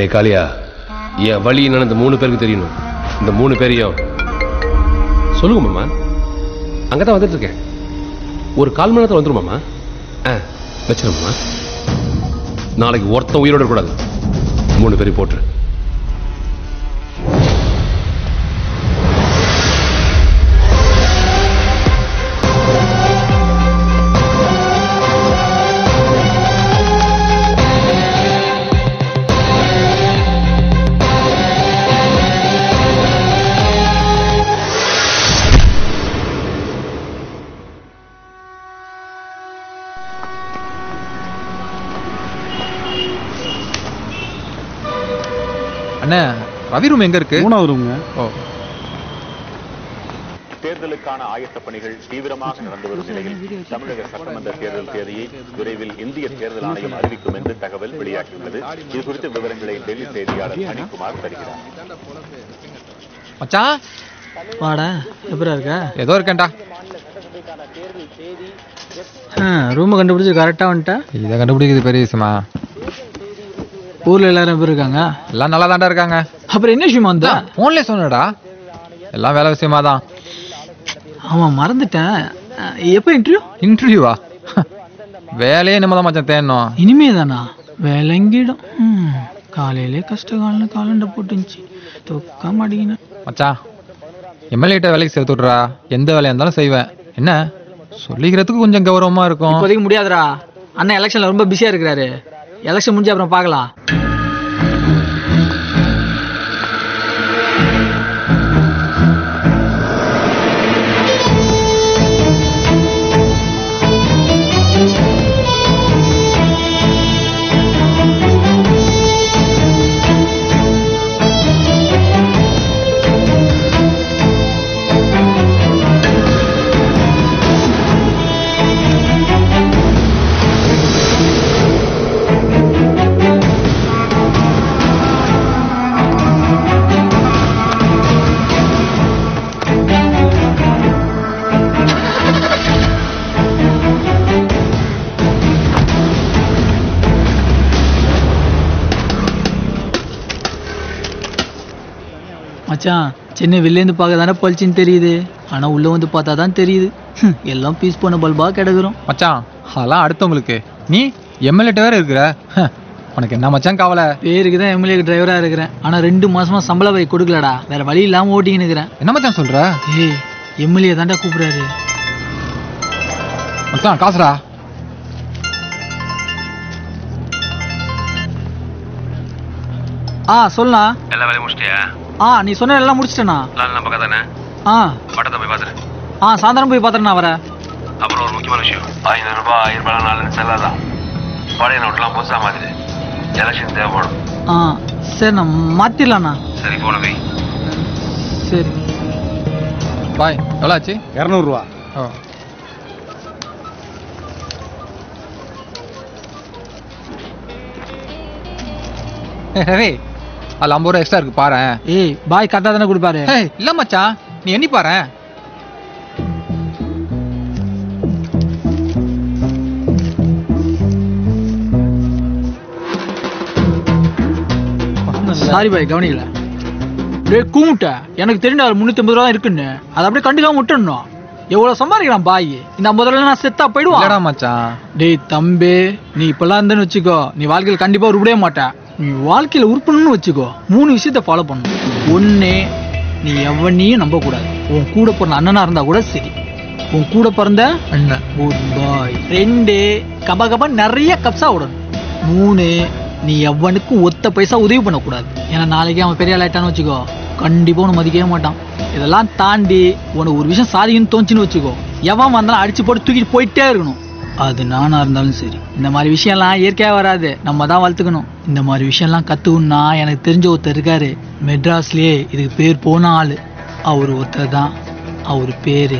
டே காளியா, என் வழி என்னன்னு இந்த 3 பேருக்கு தெரியணும். இந்த 3 பேரையும் சொல்லுங்க மாமா. அங்கதான் வந்துட்டு இருக்கேன். ஒரு 1/4 மணி நேரத்தில் வந்துடும் மாமா. வச்சிருமா. நாளைக்கு ஒருத்தன் உயிரோட கூடாது. 3 பேரையும் போட்டுரு. ரவி ரூம் எங்க இருக்கு? 3வது ரூம்ங்க. தேர்தலுக்கான ஆயத்த பணிகள் தீவிரமாக நடந்து வரும் நிலையில் தமிழக சட்டமன்ற தேர்தல் தேதியை விரைவில் இந்திய தேர்தல் ஆணையம் அறிவிக்கும் என்று தகவல் வெளியாகியுள்ளது. இது குறித்த விவரங்களை டெல்லி செய்தியாளர் அனிகுமார் தருகிறார். மச்சான் வாடா, எப்படா இருக்க? ஏதோ இருக்கேன்டா. ரூமை கண்டுபிடிச்சு கரெக்டா வந்துட்டா? இதை கண்டுபிடிக்கிறது பெரிய விஷயமா? ஊர்ல எல்லாரும் எப்படி இருக்காங்க? எல்லாம் நல்லா தாண்டா இருக்காங்க. அப்புறம் என்ன விஷயமா வந்தா? போன்ல சொன்னடா, எல்லாம் வேலை விஷயமா தான். ஆமா, மறந்துட்டேன். எப்போ இன்டர்வியூ? இன்டர்வியூவா? வேலையே இனிமேதான் மச்சான் தேடணும். இனிமே தானா? வேலைங்கிடும். காலையிலே கஷ்டகாலன்னு காலண்ட போட்டுச்சு, தூக்க மாட்டேங்கினேன். மச்சான், எம்எல்ஏட்ட வேலைக்கு சேர்த்து விட்றா. எந்த வேலையா இருந்தாலும் செய்வேன். என்ன சொல்லிக்கிறதுக்கு கொஞ்சம் கௌரவமா இருக்கும். இப்போதைக்கு முடியாதுடா. அண்ணன் எலெக்ஷன்ல ரொம்ப பிஸியா இருக்கிறாரு. எலெக்ஷன் முடிஞ்ச அப்புறம் பார்க்கலாம். மச்சான், சின்ன வெளிலேருந்து பார்க்க தானே பளிச்சுன்னு தெரியுது. ஆனால் உள்ளே வந்து பார்த்தா தான் தெரியுது, எல்லாம் பீஸ் பண்ண பல்பா கிடக்குறோம். மச்சான், அதெல்லாம் அடுத்தவங்களுக்கு. நீ எம்எல்ஏட்ட வேற இருக்கிற, உனக்கு என்ன மச்சான் கவலை? பேருக்கு தான் எம்எல்ஏ டிரைவராக இருக்கிறேன். ஆனால் 2 மாசமா சம்பள வை கொடுக்கலடா. வேற வழி இல்லாமல் ஓட்டிக்கின்னு இருக்கிறேன். என்ன மச்சான் சொல்ற? ஏய், எம்எல்ஏ தாண்டா கூப்பிடுறாரு. மச்சான் காசுடா. சொல்லா. எல்லா வேலையும் முடிச்சிட்டியா? நீ சொன்ன எல்லாம் முடிச்சிட்டேண்ணா. எல்லாம் பக்கம் தானே? படத்தை போய் பார்த்துரு. சாயந்தரம் போய் பார்த்துறேண்ணா வரேன். அப்புறம் ஒரு முக்கியமான விஷயம், 500 ரூபாய் 1000 ரூபாய் 4 செல்லாதான். பழைய நோட்டெல்லாம் புதுசாக மாதிரி எலெக்ஷன் தேவைப்படும். சரி, நான் மாற்றிடலாண்ணா. சரி, போன போய். சரி பாய். எவ்வளோ ஆச்சு? 200 ரூபா. ரவி, அதில் 50 ரூபா எக்ஸ்ட்ரா இருக்கு பாரு. ஏய், பாய் கரெக்டாக தானே கொடுப்பாரு. இல்லை மச்சான், நீ எண்ணி பாரு. சாரி பாய், கவனிக்கல. டேய் கூமுட்ட, எனக்கு தெரிஞ்ச 350 ரூபா இருக்குன்னு அதை அப்படியே கண்டுக்காம விட்டுடணும். எவ்வளவு சம்பாதிக்கலாம் பாய்? இந்த 50 ரூபா நான் செத்தா போயிடுவான் மச்சான். டேய் தம்பி, நீ இப்பெல்லாம் இருந்தேன்னு வச்சுக்கோ, நீ வாழ்க்கையில் கண்டிப்பா உருப்படவே மாட்டேன். நீ வாழ்க்கையில உருப்பணும்னு வச்சுக்கோ, 3 விஷயத்த ஃபாலோ பண்ணணும். 1, நீ எவனையும் நம்ப கூடாது. உன் கூட பிறந்த அண்ணனா இருந்தா கூட சரி, உன் கூட பிறந்த அண்ணன் குட் பாய். 2, கபகபா நிறைய கப்ஸா விடணும். 3, நீ எவனுக்கும் ஒத்த பைசா உதவி பண்ணக்கூடாது. ஏன்னா நாளைக்கு அவன் பெரிய ஆளாயிட்டான்னு வச்சுக்கோ, கண்டிப்பா உன்னை மதிக்கவே மாட்டான். இதெல்லாம் தாண்டி உனக்கு ஒரு விஷயம் சாதிக்கணும்னு தோணுச்சுன்னு வச்சுக்கோ, எவன் வந்தாலும் அடிச்சு போட்டு தூக்கிட்டு போயிட்டே இருக்கணும். அது நானா இருந்தாலும் சரி. இந்த மாதிரி விஷயம்லாம் இயற்கையாக வராது, நம்ம தான் வளர்த்துக்கணும். இந்த மாதிரி விஷயம்லாம் கற்றுக்கணும்னா எனக்கு தெரிஞ்ச ஒருத்தர் இருக்காரு மெட்ராஸ்லேயே, இதுக்கு பேர் போன ஆள். அவர் ஒருத்தர் தான். அவர் பேர்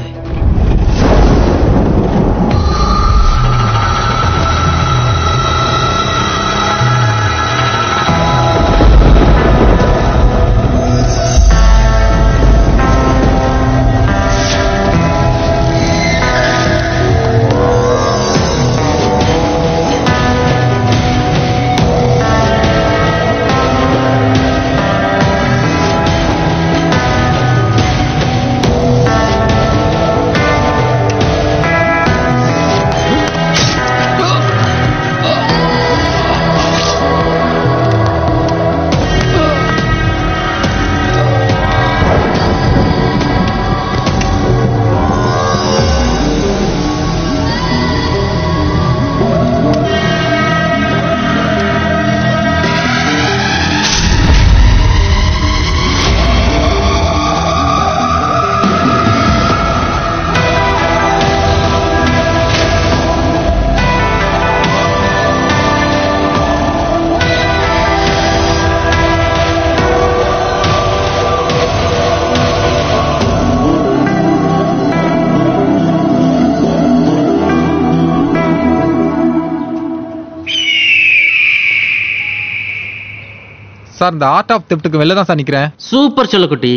சார் இந்த ஆர்ட் ஆஃப் தெப்ட்டுக்கு வெளில தான் சார் நிக்கிறேன். சூப்பர் செல்லக்குட்டி.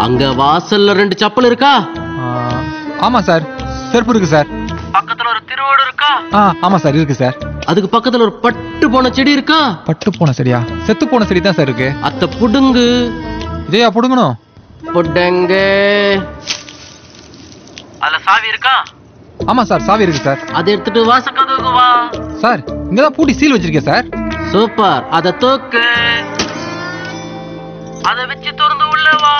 அங்க வாசல்ல 2 செப்பல் இருக்கா? ஆமா சார், செருப்பு இருக்கு சார். பக்கத்துல ஒரு திருவோடு இருக்கா? ஆமா சார் இருக்கு சார். அதுக்கு பக்கத்துல ஒரு பட்டு போன செடி இருக்கா? பட்டு போன செடியா? செத்து போன செடி தான் சார் இருக்கு. அத்த புடுங்கு. இதையா புடுங்கணும்? புடுங்க. அதுல சாவி இருக்கா? ஆமா சார், சாவி இருக்கு சார். அதை எடுத்துட்டு வாசக்கதவுக்கு வா. சார் இங்கதான் பூட்டி சீல் வச்சிருக்கேன் சார். சூப்பர். அத தூக்கு. அத வச்சு திறந்து உள்ள வா.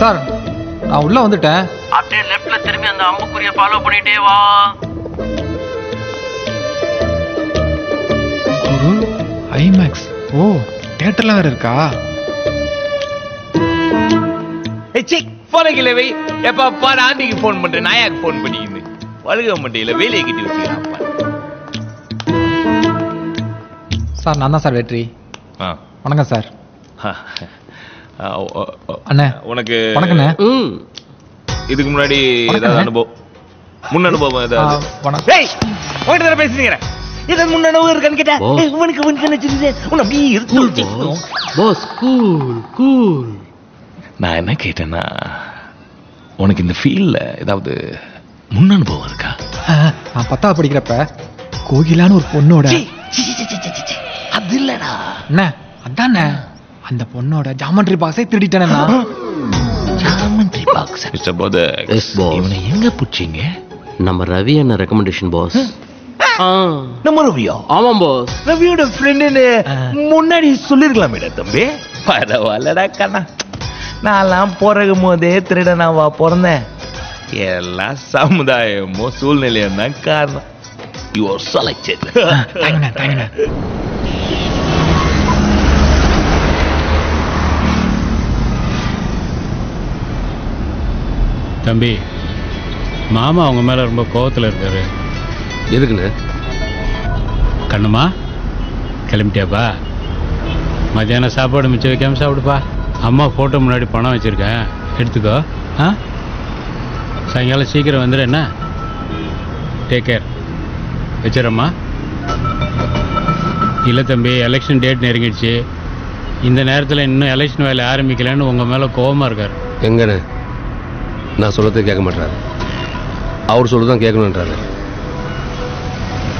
சார் நான் உள்ள வந்துட்டேன். அப்படியே லெஃப்ட்ல திரும்பி அந்த அம்புக்குறிய ஃபாலோ பண்ணிட்டே வா. ஐமேக்ஸ். ஓ தியேட்டர்ல வேற இருக்கா? போனகில வை. எப்ப பாரு ஆண்டிக்கு போன் பண்றேன், நாயாக்கு போன் பண்ணிக்கின்னு வழுக மண்டையில வேலையை கட்டி வச்சுக்கிறான். சார் நான் தான் சார் வெற்றி. வணக்கம் சார். அண்ணே உனக்கு வணக்கண்ணே. இதுக்கு முன்னாடி ஏதாவது அனுபவம், முன் அனுபவம் ஏதாவது? வணக்கம். உங்ககிட்ட பேசுறீங்க. இது முன் அனுபவம் இருக்கான்னு கேட்டா உனக்கு உன்னை அப்படியே இருக்கு. Boss cool cool. நான் என்ன கேட்டேன்னா, உனக்கு இந்த ஃபீல்ட்ல ஏதாவது முன் அனுபவம் இருக்கா? நான் 10வது படிக்கிறப்ப கோகிலான்னு ஒரு பொண்ணோட. அது இல்லடா என்ன அதானே, அந்த பொண்ணோட ஜாமெண்ட்ரி பாக்ஸை திருடிட்டேனே நான். Geometry box. மிஸ்டர் போதக், இவனை எங்க புடிச்சீங்க? நம்ம ரவி அண்ணா ரெக்கமெண்டேஷன் பாஸ். நம்ம ரவியா? ஆமாம் பாஸ். ரவியோட ஃப்ரெண்டுன்னு முன்னாடி சொல்லிருக்கலாமே தம்பி. பரவாயில்லடா கண்ணா, நான்லாம் பிறகும் போதே திருடனாவா பிறந்தேன். எல்லா சமுதாயமும் சூழ்நிலையும் தான் காரணம். You are selected. தம்பி, மாமா அவங்க மேல ரொம்ப கோவத்துல இருக்காரு. எதுக்குன்னு? கண்ணுமா கிளம்பிட்டியாப்பா? மத்தியானம் சாப்பாடு மிச்சம் வைக்காம சாப்பிடுப்பா. அம்மா ஃபோட்டோ முன்னாடி பணம் வச்சுருக்கேன், எடுத்துக்கோ. சாயங்காலம் சீக்கிரம் வந்துடு. என்ன? Take care. வச்சிடறம்மா. இல்லை தம்பி, எலெக்ஷன் டேட் நெருங்கிடுச்சு. இந்த நேரத்தில் இன்னும் எலெக்ஷன் வேலை ஆரம்பிக்கலன்னு உங்கள் மேலே கோபமாக இருக்கார். எங்கண்ணே? நான் சொல்லத்தை கேட்க மாட்டாரு, அவர் சொல்லதான் கேட்கணுன்றாரு.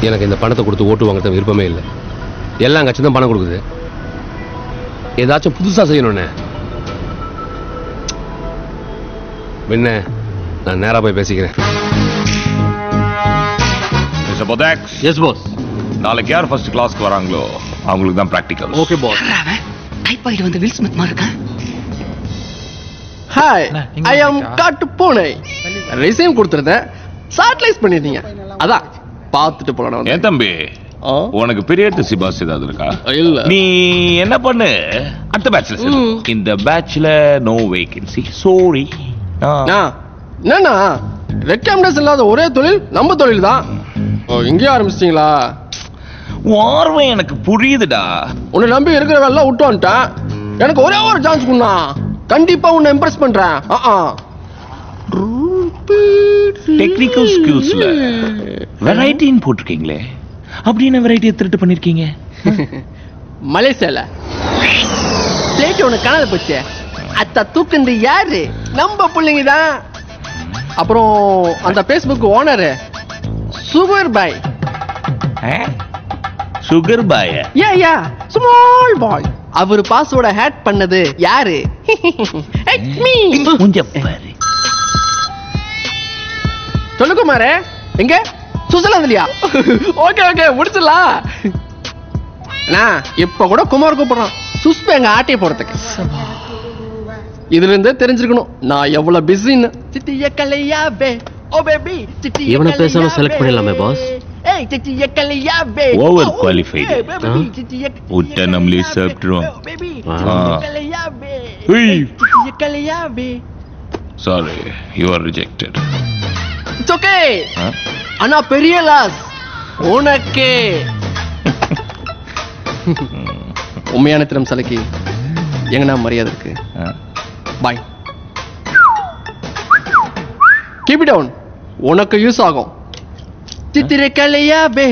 எனக்கு இந்த பணத்தை கொடுத்து ஓட்டு வாங்க விருப்பமே இல்லை. எல்லாம் கட்சி தான் பணம் கொடுக்குது. ஏதாச்சும் புதுசா செய்யணும்ண்ணே. என்ன, நான் நேரா போய் பேசிக்கிறேன். மிஸ்டர் போதக். Yes boss. நாளைக்கு யார் ஃபர்ஸ்ட் கிளாஸ்க்கு வராங்களோ அவங்களுக்கு தான் பிராக்டிகல். Okay boss. டைபாய்டு வந்து வில் ஸ்மித் மாதிரி இருக்கா? ஹாய், ஐ அம் காட்டு பூனை. ரிசைன் கொடுத்துருந்தேன், சாட்டிலைஸ் பண்ணிருந்தீங்க, அதான் பார்த்துட்டு போலாம். ஏன் தம்பி, உனக்கு பெரிய சிபாஸ் ஏதாவது இருக்கா? இல்ல. நீ என்ன பண்ணு, அடுத்த பேட்ச்ல சேரு. இந்த பேட்ச்ல நோ வேகன்சி. சாரி. என்னன்னா ரெக்கமெண்டேஷன் இல்லாத ஒரே தொழில் நம்ம தொழில் தான். இங்கே ஆரம்பிச்சிட்டீங்களா? வார்வை எனக்கு புரியுதுடா. உன்னை நம்பி இருக்கிற வேலை விட்டு வந்துட்டேன். எனக்கு ஒரே ஒரு சான்ஸ் குண்ணா, கண்டிப்பா உன்னை இம்ப்ரெஸ் பண்றேன். டெக்னிக்கல் ஸ்கில்ஸ்ல வெரைட்டின்னு போட்டிருக்கீங்களே, அப்படி என்ன வெரைட்டியை திருட்டு பண்ணிருக்கீங்க? மலேசியால பிளேட் ஒன்று காணாத போச்சு. அத்த தூக்குந்து யாரு? நம்ம பிள்ளைங்க தான். அப்புறம் அந்த பேஸ்புக் ஓனரு சுகர் பாய். சுகர் பாய்? யா ஸ்மால் பாய். அவர் பாஸ்வேர்டை ஹேக் பண்ணது யாரு? சொல்லு குமாரே, எங்க சுசலாந்திலியா? ஓகே ஓகே முடிச்சிடலாம். இப்ப கூட குமார் கூப்பிடுறான் சுஸ்ப எங்க ஆட்டையை போறதுக்கு. இதுல இருந்தே தெரிஞ்சிருக்கணும் நான் எவ்வளவு பிஸின்னு. சிட்டிய கலையாவே ஓ பேபி. இவனை பேசாம செலக்ட் பண்ணிடலாமே பாஸ். ஏய் சிட்டிய கலையாவே. Over qualified. உட்ட நம்மளே சாப்பிட்டுறோம். சிட்டிய கலையாவே. Sorry, you are rejected. It's okay. ஆனா பெரிய லாஸ் உனக்கே. உண்மையான திறம் சலக்கி எங்கனா மரியாதை இருக்கு. பாய். கீப் இட் டவுன், உனக்கு யூஸ் ஆகும். சித்திரக்கலையாவே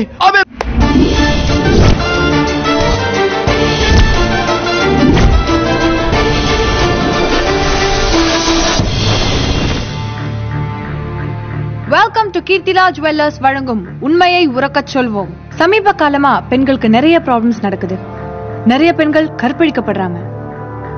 வெல்கம் டு கீர்த்திலா ஜுவல்லர்ஸ் வழங்கும் உண்மையை உறக்கச் சொல்வோம். சமீப காலமா பெண்களுக்கு நிறைய ப்ராப்ளம்ஸ் நடக்குது. நிறைய பெண்கள் கற்பழிக்கப்படுறாங்க.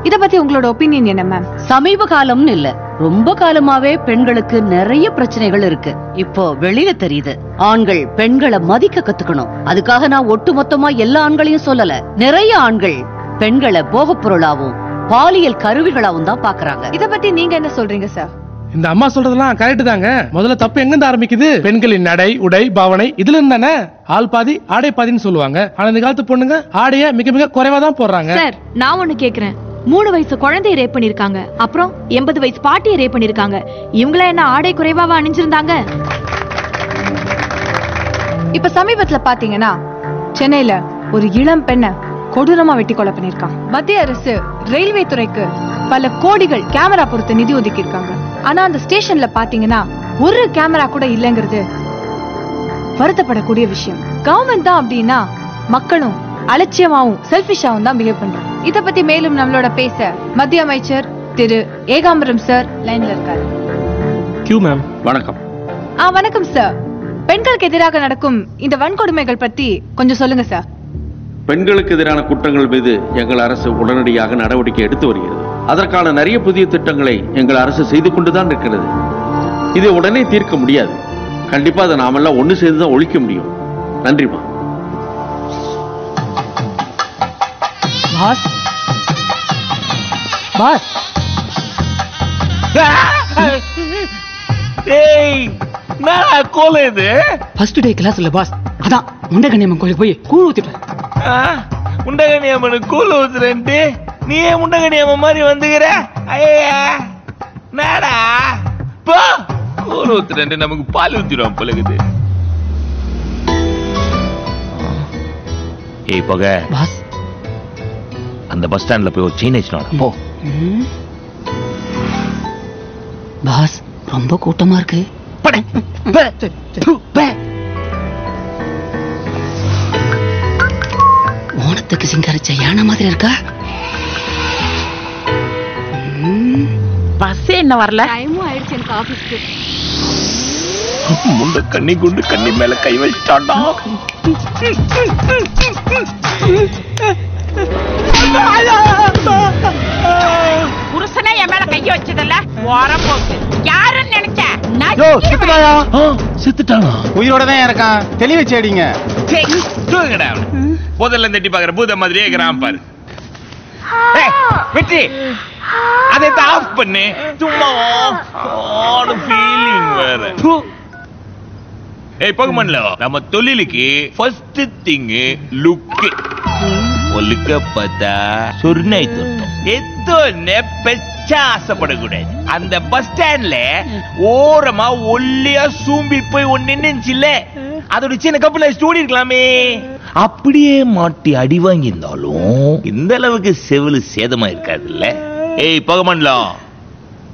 இத பத்தி உங்களோட ஒப்பீனியன் என்ன மேம்? சமீப காலம்னு இல்ல, ரொம்ப காலமாவே பெண்களுக்கு நிறைய பிரச்சனைகள் இருக்கு. இப்போ வெளியில தெரியுது. ஆண்கள் பெண்களை மதிக்க கத்துக்கணும். அதுக்காக நான் ஒட்டுமொத்தமா எல்லா ஆண்களையும் சொல்லல. நிறைய ஆண்கள் பெண்களை போகப் பொருளாவும் பாலியல் கருவிகளாவும் தான் பாக்குறாங்க. இத பத்தி நீங்க என்ன சொல்றீங்க சார்? இந்த அம்மா சொல்றதெல்லாம் கரெக்ட் தாங்க. முதல்ல தப்பு எங்க இருந்து ஆரம்பிக்குது? பெண்களின் நடை, உடை, பாவனை இதுல இருந்தானே. ஆள் பாதி ஆடை பாதின்னு சொல்லுவாங்க. ஆனா இந்த காலத்து பொண்ணுங்க ஆடைய மிக மிக குறைவா தான் போடுறாங்க. சார், நான் ஒண்ணு கேக்குறேன். 3 வயசு குழந்தையை ரேப் பண்ணிருக்காங்க, அப்புறம் 80 வயசு பாட்டியை ரேப் பண்ணிருக்காங்க. இவங்கள என்ன ஆடை குறைவாவா அணிஞ்சிருந்தாங்க? இப்ப சமீபத்துல பாத்தீங்கன்னா சென்னையில ஒரு இளம் பெண்ணை கொடூரமா வெட்டி கொலை பண்ணிருக்காங்க. மத்திய அரசு ரயில்வே துறைக்கு பல கோடிகள் கேமரா பொறுத்து நிதி ஒதுக்கி இருக்காங்க. ஆனா அந்த ஸ்டேஷன்ல பாத்தீங்கன்னா ஒரு கேமரா கூட இல்லங்கிறது வருத்தப்படக்கூடிய விஷயம். கவர்மெண்ட் தான் அப்படின்னா மக்களும் அலட்சியமாவும் செல்பிஷாவும் தான் பிஹேவ் பண்றோம். இத பத்தி மேலும் நம்மளோட பேச மத்திய அமைச்சர் திரு ஏகாம்பரம் சார் லைன்ல இருக்காரு. மேம் வணக்கம். வணக்கம் சார். பெண்களுக்கு எதிராக நடக்கும் இந்த வன்கொடுமைகள் பத்தி கொஞ்சம் சொல்லுங்க சார். பெண்களுக்கு எதிரான குற்றங்கள் மீது எங்கள் அரசு உடனடியாக நடவடிக்கை எடுத்து வருகிறது. அதற்கான நிறைய புதிய திட்டங்களை எங்கள் அரசு செய்து கொண்டுதான் இருக்கிறது. இதை உடனே தீர்க்க முடியாது. கண்டிப்பா அதை நாமெல்லாம் ஒண்ணு சேர்ந்துதான் ஒழிக்க முடியும். நன்றிமா. பாஸ் பாஸ் கோல இது ஃபர்ஸ்ட் டே கிளாஸ்ல பாஸ். அதான் முண்டகண்ணியம்மன் கோயிலுக்கு போய் கூழ் ஊத்திட்டேன். முண்டகண்ணியம்மனு கூழ் ஊத்துறேன்ட்டு நீயே முண்டகண்ணியம்மன் மாதிரி வந்துக்கிற. ஐயா நாடா போ. கூழ் ஊத்துறேன்ட்டு நமக்கு பால் ஊத்திடுவான் பழகுது. ஏய் போக பாஸ், அந்த பஸ் ஸ்டாண்ட்ல போய் ஒரு செயின் வச்சுட்டு போ. பாஸ் ரொம்ப கூட்டமா இருக்கு. ஓணத்துக்கு சிங்கரிச்ச யானை மாதிரி இருக்கா? பஸ் என்ன வரல? டைமும் ஆயிடுச்சு எனக்கு ஆபீஸ்க்கு. முண்ட கண்ணி குண்டு கண்ணி மேல கை வச்சிட்டான்டா. புருஷனே என் மேல கைய வச்சதல்ல போக்கு. யாருன்னு நினைச்ச? செத்துட்டானா? உயிரோட தான் இருக்கான். தெளிவு சேடிங்க. முதல்ல தட்டி பாக்குற பூத மாதிரியே இருக்கிறான் பாரு. வெற்றி அதை ஆஃப் பண்ணு. சும்மா ஃபீலிங் வேற. ஏய் பகமன்ல நம்ம தொழிலுக்கு ஃபர்ஸ்ட் திங் லுக். ஒல்லுக்க பார்த்தா சொர்ணாய் தோட்டம் எத்தோன்னு பெச்சா ஆசைப்படக்கூடாது. அந்த பஸ் ஸ்டாண்ட்ல ஓரமா ஒல்லியா சூம்பி போய் ஒன்னு நின்னுச்சுல்ல, அதோட சின்ன கப்பல ஸ்டோரி இருக்கலாமே. அப்படியே மாட்டி அடி வாங்கியிருந்தாலும் இந்த அளவுக்கு செவிலு சேதமா இருக்காதுல்ல. ஏய் பகமன்லா,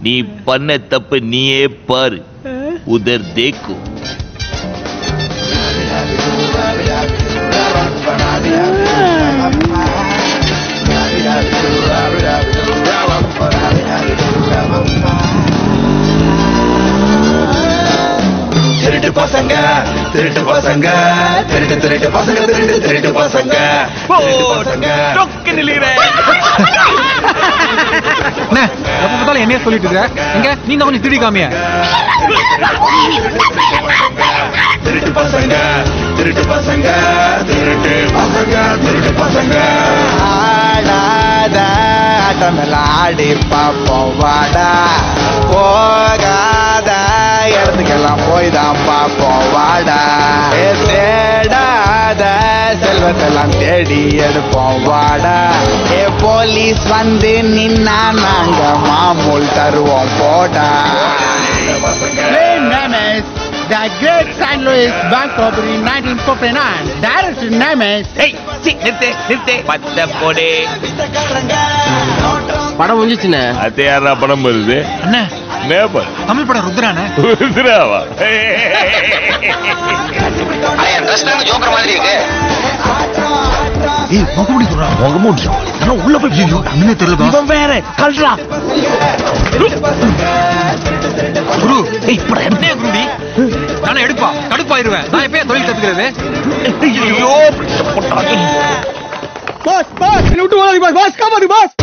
நீ பண்ண தப்பு நீயே பாரு. உதர் தேக்கு. திருட்டு பசங்க திருட்டு பசங்க திருட்டு திருட்டு பசங்க திருட்டு திருட்டு பசங்க என்னைய சொல்லிட்டு இருக்க? எங்க நீங்க கொஞ்சம் திருடி காமிய. திருட்டு பசங்க திருட்டு பசங்க திருட்டு பசங்க திருட்டு பசங்க. ஆடாத ஆட்டமெல்லாம் ஆடி பாப்போம் வாடா. போகாத இடத்துக்கெல்லாம் போய் தான் பாப்போம் வாடா. தேடாத செல்வத்தெல்லாம் தேடி எடுப்போம் வாடா. போலீஸ் வந்து நின்னா நாங்க மாமூல் தருவோம் போடா. The Great St. Louis Bank Robbery in 1949. Director name is. Hey, நிறுத்து பத்த போடே. படம் முடிஞ்சிச்சுண்ணே. அது யாரா படம் வருது? அண்ணே நேபர் தமிழ் படம் ருத்ரானே. ருத்ராவா? ஜோக்கர் மாதிரி இருக்கு. ஏய் முகமூடி குறா முகமூடி நான் உள்ள போய் என்ன தெரியல இவன் வேற கல்றா குரு ஏய் இப்ப என்ன குருடி நானே எடுப்பா கடுப்பாயிருவேன் நான் எப்பவே தொழில் கத்துக்கிறது ஐயோ போட்டாங்க பாஸ் பாஸ் என்ன விட்டு ஓடாதீங்க பாஸ் பாஸ் காமாதி பாஸ்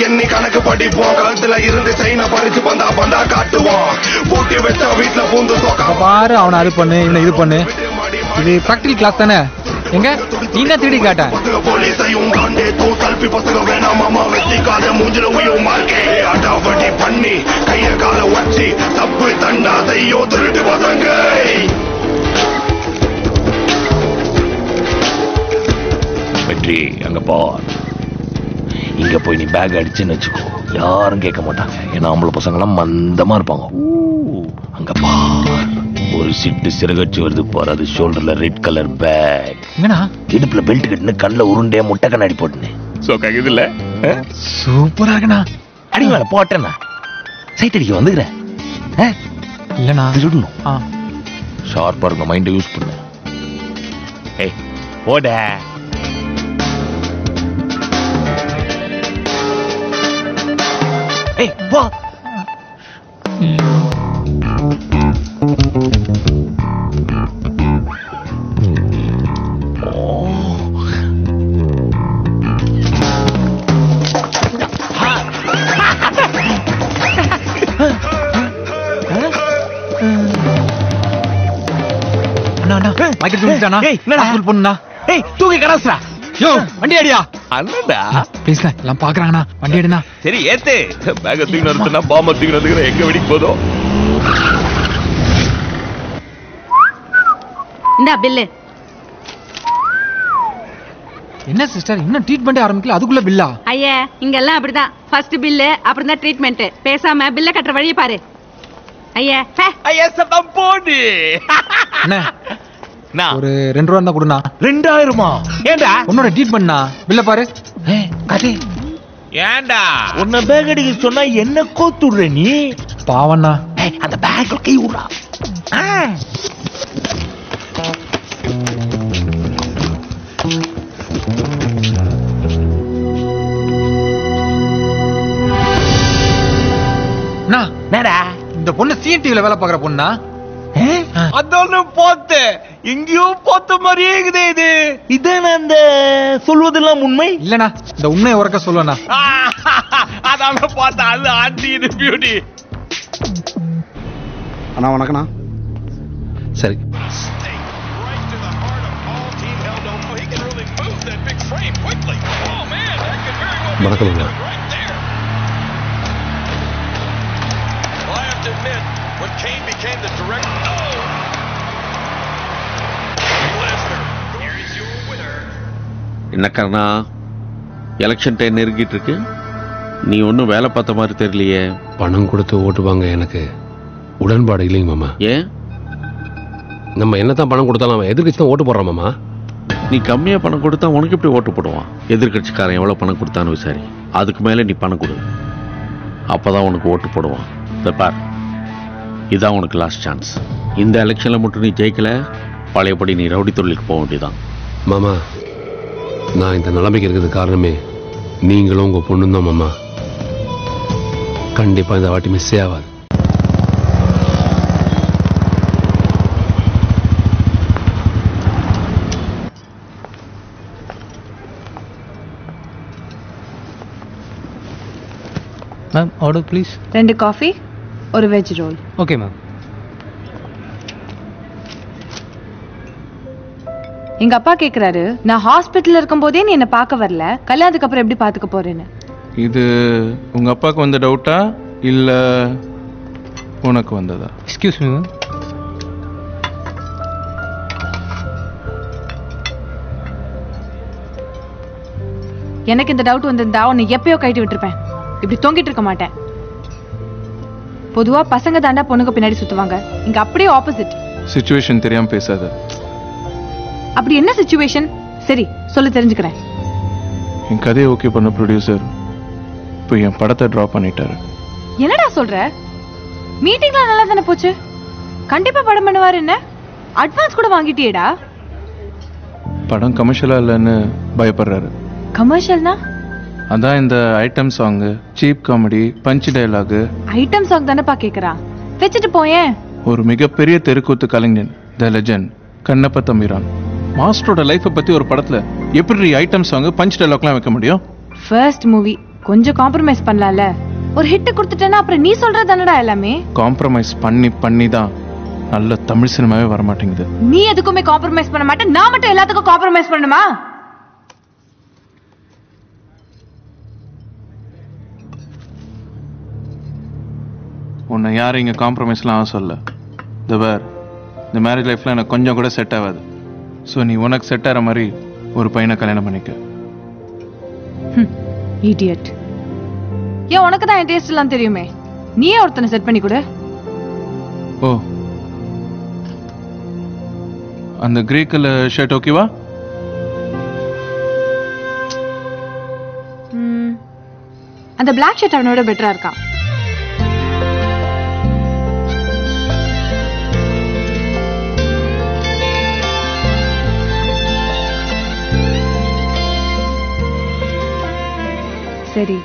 எண்ணி கணக்கு படிப்போம் கழுத்துல இருந்து செயினை பறிச்சு பந்தா பந்தா காட்டுவோம் பூட்டி வச்சா வீட்டுல பூந்து தோக்கா பாரு அவனை அது பண்ணு இவனை இது பண்ணு இது பிராக்டிகல் கிளாஸ் தானே எங்க நீ தான் திருடி காட்ட போலீஸையும் காண்டே தூ கல்பி பசங்க வேணாம் மாமா வெட்டிக்காத மூஞ்சில உயும் மார்க்கே அடாவடி பண்ணி கைய கால வச்சு தப்பு தண்டாதையோ திருட்டு பசங்க வெற்றி அங்க பார் இங்க போய் நீ பேக் அடிச்சுன்னு வச்சுக்கோ யாரும் கேட்க மாட்டாங்க ஏன்னா ஆம்பளை பசங்களாம் மந்தமா இருப்பாங்க அங்க பார் ஒரு சிட்டு சிறகச்சு வருது பாரு அது ஷோல்டர்ல ரெட் கலர் பேக் இடுப்புல பெல்ட் கட்டுன்னு கண்ணுல உருண்டே முட்டை கண்ணாடி போட்டுன்னு சோக்கா இதுல சூப்பரா இருக்குண்ணா அடி மேல போட்டேன்னா சைட் அடிக்க வந்துக்கிறேன் இல்லண்ணா சுடணும் ஷார்ப்பா இருக்க மைண்டை யூஸ் பண்ணு ஏய் போட ஏய் வா தூக்கி கடாசுடா யோ வண்டி அடியா அண்ணா பேசல எல்லாம் பாக்குறாங்கண்ணா வண்டி அடினா சரி ஏத்து பேக தூக்கி நிறுத்தினா பாம்ப தூக்கி நிறுத்துக்கிற எங்க வெடிக்க போதும் இந்த பில்லு என்ன சிஸ்டர் இன்னும் ட்ரீட்மெண்ட் ஆரம்பிக்கல அதுக்குள்ள பில்லா ஐயா இங்க எல்லாம் அப்படிதான் ஃபர்ஸ்ட் பில்லு அப்புறம் தான் ட்ரீட்மெண்ட் பேசாம பில்ல கட்டுற வழியை பாரு ஐயா ஐயா சத்தம் போடு அண்ணா ஒரு 2 ரூபா தான் கொடுண்ணா 2000 ஏண்டா உன்னோட ட்ரீட்மெண்ட்னா பில்ல பாரு கதை ஏண்டா உன்ன பேக் அடிக்க சொன்னா என்ன கோத்துடுற நீ பாவண்ணா அந்த பேக்ல கை விடுறா இந்த பொண்ணு சிஎன்டிவில வேலை பாக்குற பொண்ணா அதொன்னு போத்து எங்கேயும் போத்த மாதிரியே இருக்குது இது இதான அந்த சொல்வதெல்லாம் உண்மை இல்லனா இந்த உண்மையை உறக்க சொல்லுவனா அதான பார்த்தா அது ஆண்டி இது பியூட்டி அண்ணா வணக்கண்ணா சரி வணக்கம் என்ன கர்ணா எலெக்ஷன் டைம் நெருங்கிட்டு இருக்கு நீ ஒன்னும் வேலை பார்த்த மாதிரி தெரியலையே பணம் கொடுத்து ஓட்டுவாங்க எனக்கு உடன்பாடு இல்லைங்க மாமா ஏன் நம்ம என்னதான் பணம் கொடுத்தாலும் அவன் எதிர்கட்சி தான் ஓட்டு போடுறான் மாமா நீ கம்மியா பணம் கொடுத்தா உனக்கு எப்படி ஓட்டு போடுவான் எதிர்கட்சிக்காரன் எவ்வளவு பணம் கொடுத்தான்னு விசாரி அதுக்கு மேல நீ பணம் கொடு அப்பதான் உனக்கு ஓட்டு போடுவான் பார் இதான் உனக்கு லாஸ்ட் சான்ஸ் இந்த எலெக்ஷன்ல மட்டும் நீ ஜெயிக்கல பழையபடி நீ ரவுடி தொழிலுக்கு போக வேண்டியதான் மாமா நான் இந்த நிலைமைக்கு இருக்கிறது காரணமே நீங்களும் உங்க பொண்ணும் தான் மாமா கண்டிப்பா இந்த வாட்டி மிஸ்ஸே ஆகாது மேம் ஆர்டர் ப்ளீஸ் 2 காஃபி ஒரு வெஜ் ரோல் ஓகே மேம் எங்க அப்பா கேக்குறாரு நான் ஹாஸ்பிட்டல்ல இருக்கும்போதே நீ என்ன பார்க்க வரல கல்யாணத்துக்கு அப்புறம் எப்படி பாத்துக்க போறேன்னு இது உங்க அப்பாக்கு வந்த டவுட்டா இல்ல உனக்கு வந்ததா எக்ஸ்கியூஸ் மீ எனக்கு இந்த டவுட் வந்திருந்தா உன்னை எப்பயோ கைட்டு விட்டுருப்பேன். இப்படி தொங்கிட்டு இருக்க மாட்டேன். பொதுவா பசங்க தாண்டா பொண்ணுங்க பின்னாடி சுத்துவாங்க. இங்க அப்படியே ஆப்போசிட். சிச்சுவேஷன் தெரியாம பேசாத. அப்படி என்ன சிச்சுவேஷன்? சரி சொல்லி தெரிஞ்சுக்கிறேன். என் கதையை ஓகே பண்ண ப்ரொடியூசர் இப்போ என் படத்தை ட்ராப் பண்ணிட்டாரு. என்னடா சொல்ற? மீட்டிங்லாம் நல்லா தானே போச்சு. கண்டிப்பா படம் பண்ணுவாரு. என்ன அட்வான்ஸ் கூட வாங்கிட்டியேடா? படம் கமர்ஷியலா இல்லைன்னு பயப்படுறாரு. கமர்ஷியல்னா? அதான் இந்த item song, cheap comedy, punch dialogue. Item song தானேப்பா கேக்குறா. வச்சுட்டு போயேன். ஒரு மிகப்பெரிய தெருக்கூத்து கலைஞன், த லெஜண்ட் கண்ணப்ப தம்பிரான் மாஸ்டரோட லைஃபை பத்தி ஒரு படத்துல எப்படி ஐட்டம் சாங், பஞ்ச் டயலாக்லாம் வைக்க முடியும்? ஃபர்ஸ்ட் மூவி கொஞ்சம் காம்ப்ரமைஸ் பண்ணலாம்ல. ஒரு ஹிட் கொடுத்துட்டேன்னா அப்புறம் நீ சொல்றது தானடா எல்லாமே. காம்ப்ரமைஸ் பண்ணி தான் நல்ல தமிழ் சினிமாவே வர மாட்டேங்குது. நீ எதுக்குமே காம்ப்ரமைஸ் பண்ண மாட்டே, நான் மட்டும் எல்லாத்துக்கும் காம்ப்ரமைஸ் பண்ணுமா? உன்னை யாரும் இங்கே காம்ப்ரமைஸ்லாம் சொல்ல. இந்த மேரேஜ் லைஃப்பில் எனக்கு கொஞ்சம் கூட செட் ஆகாது. ஸோ நீ உனக்கு செட் ஆகிற மாதிரி ஒரு பையனை கல்யாணம் பண்ணிக்க. இடியட். ஏன் உனக்கு தான் என் டேஸ்ட் எல்லாம் தெரியுமே. நீயே ஒருத்தனை செட் பண்ணி கொடு. ஓ, அந்த கிரே கலர் ஷர்ட் ஓகேவா? அந்த பிளாக் ஷர்ட் அவனோட பெட்டரா இருக்கான். சரி,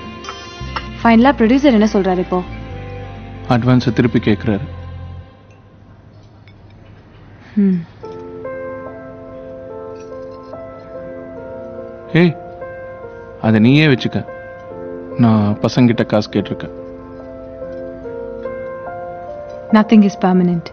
ஃபைனலா ப்ரொடியூசர் என்ன சொல்றாரு இப்போ? அட்வான்ஸ் திருப்பி கேட்கிறாரு. ஏய், அதை நீயே வச்சுக்க. நான் பசங்கிட்ட காசு கேட்டிருக்கேன். Nothing is permanent.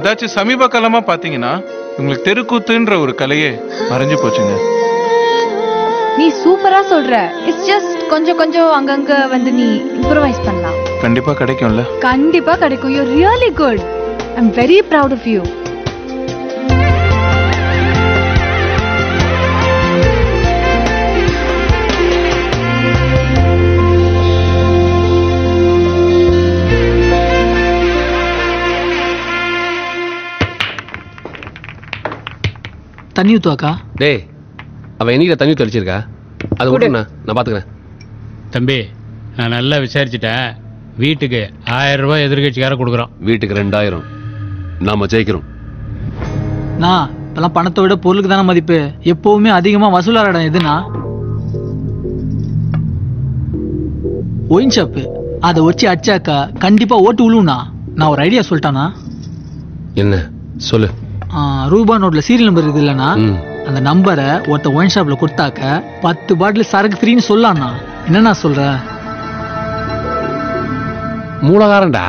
அதாச்சும் சமீப காலமா பாத்தீங்கன்னா உங்களுக்கு தெருக்கூத்துன்ற ஒரு கலையே மறைஞ்சு போச்சுங்க. நீ சூப்பரா சொல்ற. இட்ஸ் ஜஸ்ட் கொஞ்சம் கொஞ்சம் அங்கங்க வந்து நீ இம்ப்ரோவைஸ் பண்ணலாம். கண்டிப்பா கிடைக்கும்ல? கண்டிப்பா கிடைக்கும். You really good. I am very proud of you. தண்ணி ஊத்துவாக்கா? டேய், அவன் என்னைக்கு தண்ணி ஊற்றி அடிச்சிருக்கா? அது விட்டுண்ணா, நான் பார்த்துக்கிறேன். தம்பி, நான் நல்லா விசாரிச்சுட்டேன். வீட்டுக்கு 1000 ரூபாய் எதிர்கட்சிக்கார கொடுக்குறோம். வீட்டுக்கு 2000. நாம ஜெயிக்கிறோம். நான் இப்பெல்லாம் பணத்தை விட பொருளுக்கு தானே மதிப்பு. எப்பவுமே அதிகமா வசூலான இடம் எதுனா ஒயின் ஷாப்பு. அதை வச்சு அடிச்சாக்கா கண்டிப்பா ஓட்டு விழுவுண்ணா. நான் ஒரு ஐடியா சொல்லிட்டானா? என்ன சொல்லு. ரூபா நோட்ல சீரியல் நம்பர் இருக்குது இல்லைன்னா அந்த நம்பரை ஒருத்த ஒயின் ஷாப்ல கொடுத்தாக்க 10 பாட்டில் சரக்கு ஃப்ரீன்னு சொல்லலாம்ண்ணா. என்னண்ணா சொல்ற? மூலகாரன்டா.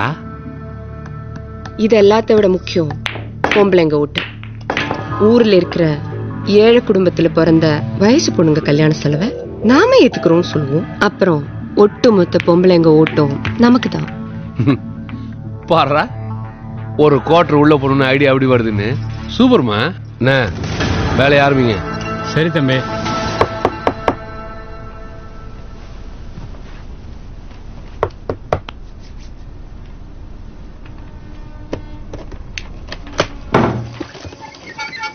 இது எல்லாத்த விட முக்கியம் பொம்பளைங்க ஓட்டு. ஊர்ல இருக்கிற ஏழை குடும்பத்துல பிறந்த வயசு பொண்ணுங்க கல்யாண செலவை நாம ஏத்துக்கிறோம்னு சொல்லுவோம். அப்புறம் ஒட்டுமொத்த பொம்பளைங்க ஓட்டும் நமக்கு தான். பாடுறா, ஒரு குவார்டர் உள்ள போகணும்னு ஐடியா அப்படி வருதுன்னு. சூப்பர்மா. என்ன வேலையை ஆரம்பிங்க. சரி தம்பி.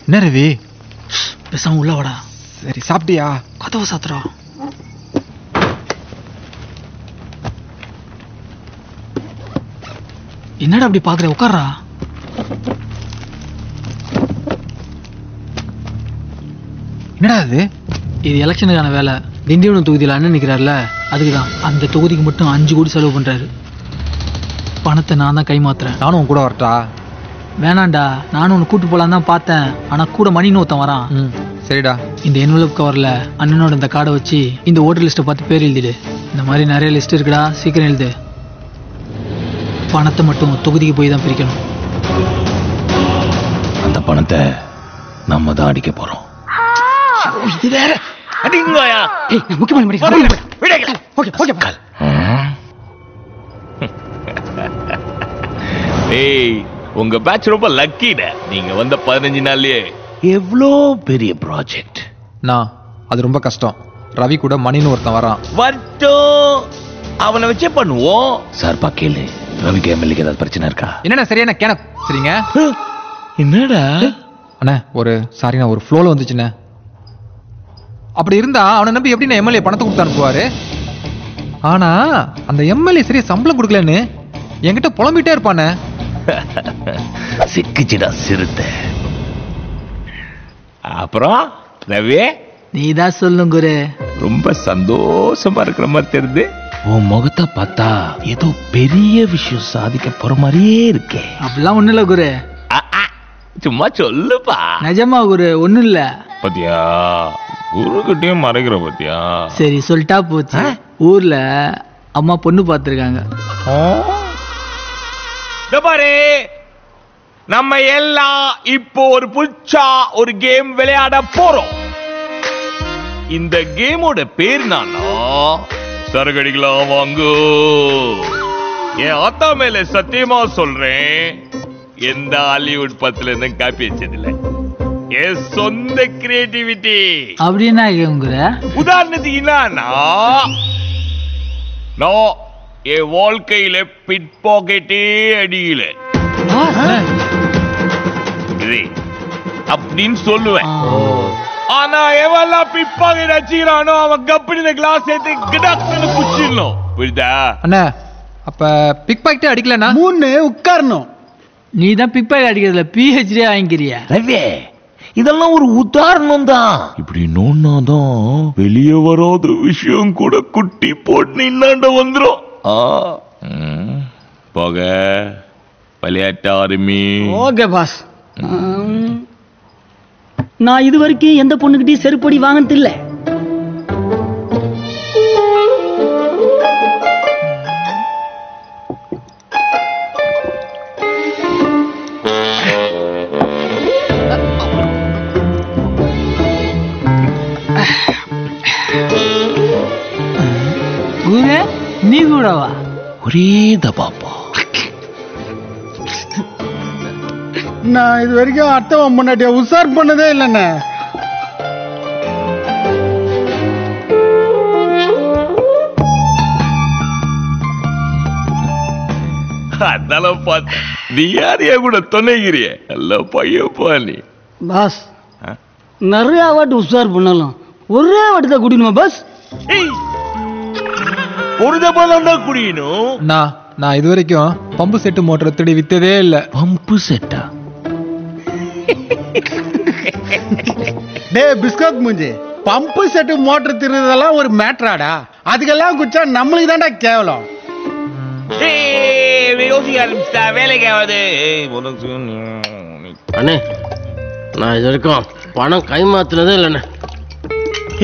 என்ன ரவி, பேசாம உள்ள வாடா. சரி, சாப்பிட்டியா? கதவை சாத்துறா. என்னடா அப்படி பாக்குற? உட்கார்றா. என்னடா அது? இது எலெக்ஷனுக்கான வேலை. திண்டிவனம் தொகுதியில் அண்ணன் நிற்கிறார்ல, அதுக்குதான். அந்த தொகுதிக்கு மட்டும் 5 கோடி செலவு பண்றாரு. பணத்தை நான் தான் கைமாத்துறேன். நானும் உன் கூட வரட்டா? வேணாண்டா, நானும் உன்னை கூட்டு போலான்னு தான் பார்த்தேன். ஆனா கூட மணின்னு ஒருத்தன் வரான். சரிடா. இந்த என்வலப் கவர்ல அண்ணனோட இந்த கார்டை வச்சு இந்த ஓட்டர் லிஸ்ட்டை பார்த்து பேர் எழுதிடு. இந்த மாதிரி நிறைய லிஸ்ட் இருக்குடா, சீக்கிரம் எழுது. பணத்தை மட்டும் தொகுதிக்கு போய் தான் பிரிக்கணும். அந்த பணத்தை நம்ம தான் அடிக்க போறோம். இது வேற. அடிங்கோயா. முக்கியமான ஏய், உங்க பேட்ச் ரொம்ப லக்கிட. நீங்க வந்த 15 நாள்லயே எவ்வளோ பெரிய ப்ராஜெக்ட். நான் அது ரொம்ப கஷ்டம். ரவி கூட மணின்னு ஒருத்தன் வரான். வரட்டும், அவனை வச்சே பண்ணுவோம். சார் பாக்கேல, ரவிக்கு எம்எல்ஏக்கு ஏதாவது பிரச்சனை இருக்கா? என்னண்ணா சரியான கேன சரிங்க. என்னடா அண்ணா, ஒரு சாரி, நான் ஒரு ஃப்ளோல வந்துச்சுண்ணே. அப்படி இருந்தா அவனை நம்பி எப்படி நான் எம்எல்ஏ பணத்தை கொடுத்து அனுப்புவாரு? ஆனா அந்த எம்எல்ஏ சரியா சம்பளம் கொடுக்கலன்னு என்கிட்ட புலம்பிட்டே இருப்பானே. சிக்கிச்சிடா சிறுத்தை. அப்புறம் ரவி, நீதான் சொல்லுங்க குரு. ரொம்ப சந்தோஷமா இருக்கிற மாதிரி தெரியுது. உன் முகத்தை பார்த்தா ஏதோ பெரிய விஷயம் சாதிக்க போற மாதிரியே இருக்கே. அப்படிலாம் ஒண்ணு இல்ல குரு. சும்மா சொல்லுப்பா. நிஜமா குரு, ஒண்ணும் இல்ல. பாத்தியா, குரு கிட்டயும் மறைக்கிற பாத்தியா. சரி சொல்லிட்டா போச்சு. ஊர்ல அம்மா பொண்ணு பார்த்திருக்காங்க. பாரு, நம்ம எல்லாம் இப்போ ஒரு புதுசா ஒரு கேம் விளையாட போறோம். இந்த கேமோட பேர் நானா சரகடிக்கலாம் வாங்கோ. என் ஆத்தா மேல சத்தியமா சொல்றேன், எந்த ஹாலிவுட் படத்துல இருந்து காப்பி வச்சதில்லை. என் சொந்த கிரியேட்டிவிட்டி. அப்படின்னா கேங்குற. உதாரணத்துக்கு என்னன்னா, நான் என் வாழ்க்கையில பிட் பாக்கெட்டே அடியில அப்படின்னு சொல்லுவேன். ஆனா எவெல்லாம் பிட் பாக்கெட் அடிக்கிறானோ அவன் கப்படி இந்த கிளாஸ் எடுத்து கிடக்குன்னு குச்சிடணும். புரியுதா அண்ணா? அப்ப பிக் பாக்கெட்டே அடிக்கலனா 3 உட்காரணும். நீ தான் பிக் பாக்கெட் அடிக்கிறதுல PhD வாங்கிக்கிறியா? ரவி, இதெல்லாம் ஒரு உதாரணம் தான். இப்படி நோன்னாதான் வெளியே வராத விஷயம் கூட குட்டி போட்டு இன்னாண்ட வந்துரும். போக விளையாட்டு ஆரம்பி. Okay boss. நான் இது வரைக்கும் எந்த பொண்ணுகிட்டயும் செருப்படி வாங்கினது இல்ல. விடவா? ஒரே தபாப்பா. நான் இது வரைக்கும் அத்தவன் முன்னாடியா உசார் பண்ணதே இல்லைண்ணே. அதெல்லாம் பார்த்து நீ யாரையா கூட துணைகிறிய? நல்ல பையப்பா நீ. பாஸ் நிறைய வாட்டி உஷார் பண்ணலாம், ஒரே வாட்டி தான் குடிக்கணுமா பாஸ்? ஒரு தப்பா தான் குடிக்கணும். நான் இது வரைக்கும் பம்பு செட்டு மோட்டரை திருடி வித்ததே இல்ல. பம்பு செட்டா? டே பிஸ்கட் மூஞ்சி, பம்பு செட்டு மோட்டர் திருடுறதெல்லாம் ஒரு மேட்ராடா? அதுக்கெல்லாம் குடிச்சா நம்மளுக்கு தான்டா கேவலம். யோசிக்க ஆரம்பிச்சிட்டா வேலைக்கு ஆகாது. அண்ணே நான் இது வரைக்கும் பணம் கைமாத்துனதே இல்லைண்ணே.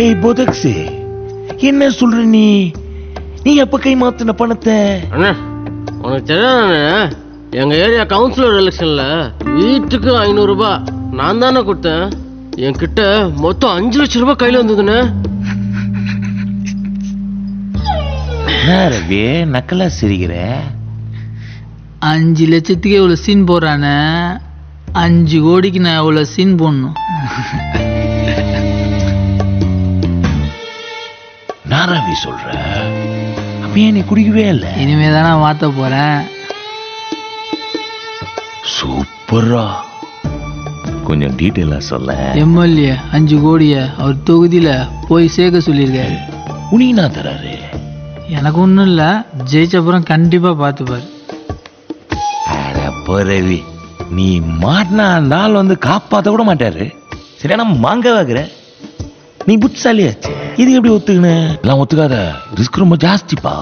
ஏய் போதக்ஸே, என்ன சொல்ற நீ? நீ எப்ப கைமாத்தின பணத்தை? அண்ணே உனக்கு தெரியாதானே, எங்க ஏரியா கவுன்சிலர் எலெக்ஷன்ல வீட்டுக்கு 500 ரூபாய் நான் தானே கொடுத்தேன். என்கிட்ட மொத்தம் 5 லட்சம் ரூபாய் கையில வந்ததுண்ணே. ரவி நக்கலா சிரிக்கிற? 5 லட்சத்துக்கு இவ்வளவு சீன் போடுறானே, 5 கோடிக்கு நான் எவ்வளவு சீன் போடணும்? நான் ரவி சொல்ற, அப்பயே நீ குடிக்கவே இல்லை. இனிமே தானே மாத்த போறேன். சூப்பரா, கொஞ்சம் டீட்டெயிலா சொல்ல. எம்எல்ஏ 5 கோடிய அவர் தொகுதியில போய் சேர்க்க சொல்லியிருக்காரு. உனக்கு நான் தராரு? எனக்கு ஒண்ணும் இல்ல, ஜெயிச்சப்புறம் கண்டிப்பா பாத்துப்பாரு. ரவி நீ மாட்டினா அந்த ஆள் வந்து காப்பாத்த கூட மாட்டாரு. சரியான மாங்க வாக்குற நீ புட்சாலியாச்சு. இது எப்படி ஒத்துக்கின? எல்லாம் ஒத்துக்காத, ரிஸ்க் ரொம்ப ஜாஸ்திப்பா.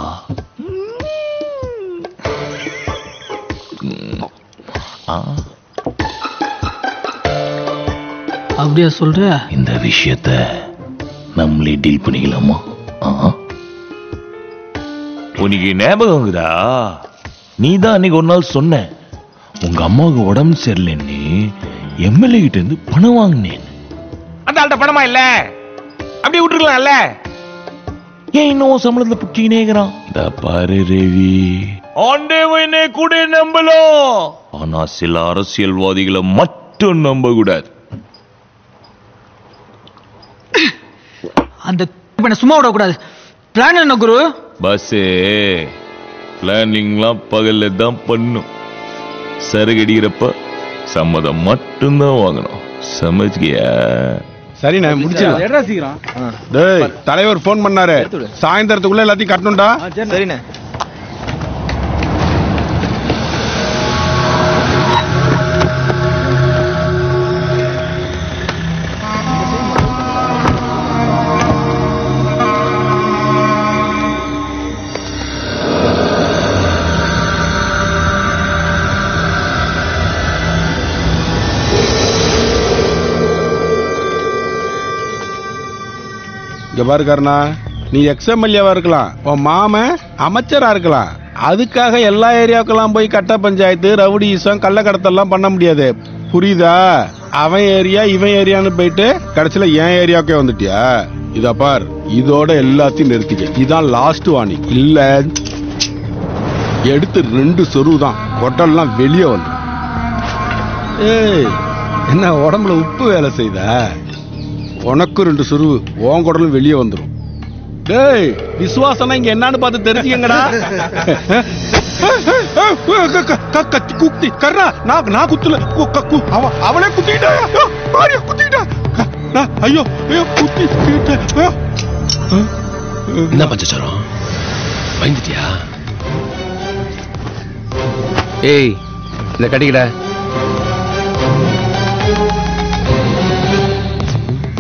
அப்படியா சொல்ற? இந்த விஷயத்த நம்மளே டீல் பண்ணிக்கலாமா? உனக்கு ஞாபகம்தா, நீ தான் அன்னைக்கு ஒரு நாள் சொன்ன உங்க அம்மாவுக்கு உடம்பு சரியில்லைன்னு எம்எல்ஏ கிட்ட இருந்து பணம் வாங்கினேன். அந்த ஆள்கிட்ட பணமா இல்ல, அப்படியே விட்டுருக்கலாம்ல. ஏன் இன்னும் சம்பளத்துல புட்டினேங்கிறான்? இந்த பாரு ரவி, ஆண்டவனே கூட நம்பலாம், ஆனா சில அரசியல்வாதிகளை மட்டும் நம்ப கூடாது. அந்த சும்மா விடக்கூடாது. பிளான் என்ன குரு? பஸ் பிளானிங்லாம் பகல்ல தான் பண்ணும். சரகடிக்கிறப்ப சம்மதம் மட்டும்தான் வாங்கணும். சமைச்சியா? சரிண்ணே, முடிச்சிடலாம். டேய் தலைவர் போன் பண்ணாரு, சாயந்தரத்துக்குள்ள எல்லாத்தையும் கட்டணும்டா. சரிண்ணே. இங்க பாரு கருணா, நீ எக்ஸ்எம்எல்ஏவா இருக்கலாம், உன் மாமன் அமைச்சரா இருக்கலாம். அதுக்காக எல்லா ஏரியாவுக்கெல்லாம் போய் கட்ட பஞ்சாயத்து, ரவுடிசம், கள்ளக்கடத்தெல்லாம் பண்ண முடியாது. புரியுதா? அவன் ஏரியா இவன் ஏரியான்னு போயிட்டு கடைசியில என் ஏரியாவுக்கே வந்துட்டியா? இத பார், இதோட எல்லாத்தையும் நிறுத்திக்க. இதான் லாஸ்ட் வார்னிங். இல்ல எடுத்து 2 சொருவு தான், கொட்டல்லாம் வெளியே வந்து. ஏய், என்ன உடம்புல உப்பு வேலை செய்த? உனக்கு 2 சுருவு, உன் குடலும் வெளியே வந்துடும். டேய் விசுவாசனா இங்க என்னன்னு பார்த்து தெரிஞ்சுக்கங்கடா. கத்தி குத்தி கர்றா, நான் குத்துல, அவளே குத்திட்டா, குத்திட்டா. ஐயோ ஐயோ குத்தி. என்ன பஞ்சசாரம், பயந்துட்டியா? ஏய் இத கட்டிக்கிட.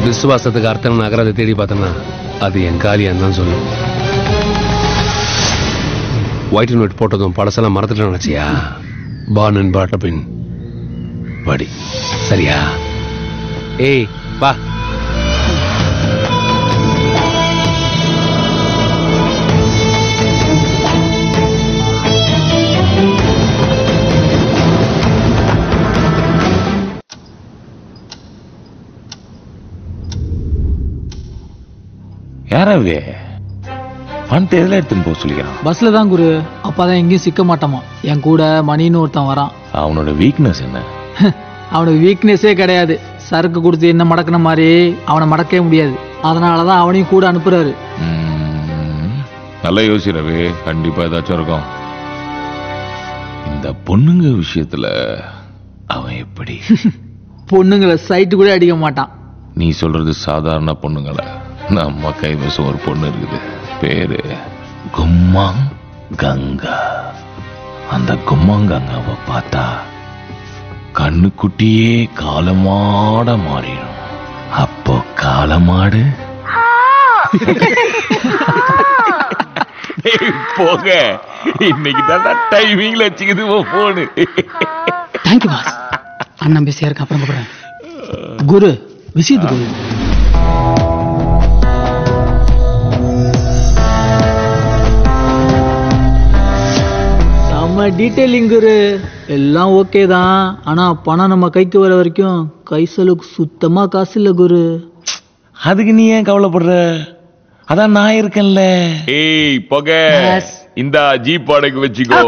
விசுவாசத்துக்கு அர்த்தம் நகரத்தை தேடி பார்த்தனா அது என் காலியான்னு தான் சொல்லும். ஒயிட் அண்ட் ஒயிட் போட்டதும் பழசெல்லாம் மறந்துட்டு நினைச்சியா? பார்ன் அண்ட் பாட்ட பின் படி, சரியா? ஏய் வா. யாரவே பணத்தை எதுல எடுத்துன்னு போக சொல்லிக்கிறான்? பஸ்ல தான் குரு. அப்பதான் எங்கேயும் சிக்க மாட்டாமா. என் கூட மணின்னு ஒருத்தன் வரான். அவனோட வீக்னஸ் என்ன? அவனுக்கு வீக்னஸே கிடையாது. சரக்கு கொடுத்து என்ன மடக்கின மாதிரி அவனை மடக்கவே முடியாது. அதனாலதான் அவனையும் கூட அனுப்புறாரு. நல்லா யோசி ரவி, கண்டிப்பா ஏதாச்சும் இருக்கும். இந்த பொண்ணுங்க விஷயத்துல அவன் எப்படி? பொண்ணுங்களை சைட்டு கூட அடிக்க மாட்டான். நீ சொல்றது சாதாரண பொண்ணுங்கள. நம்ம கைவசம் ஒரு பொண்ணு இருக்குது, பேரு கும்மாங் கங்கா. அந்த கும்மாங் கங்காவை பார்த்தா கண்ணுக்குட்டியே காலமாட மாறிடும். அப்போ காலமாடு போக இன்னைக்கு தான் டைமிங்ல வச்சுக்குது போனு. Thank you boss. அண்ணன் பிஸியா இருக்க, அப்புறம் கூப்பிடுறேன். குரு விஷயத்துக்கு நம்ம டீட்டெயிலிங் குரு எல்லாம் ஓகே தான். ஆனா பணம் நம்ம கைக்கு வர வரைக்கும் கை செலவுக்கு சுத்தமா காசு இல்ல குரு. அதுக்கு நீ ஏன் கவலைப்படுற? அதான் நான் இருக்கேன்ல. ஏய் போக, இந்த ஜீப் வாடகைக்கு வச்சுக்கோ.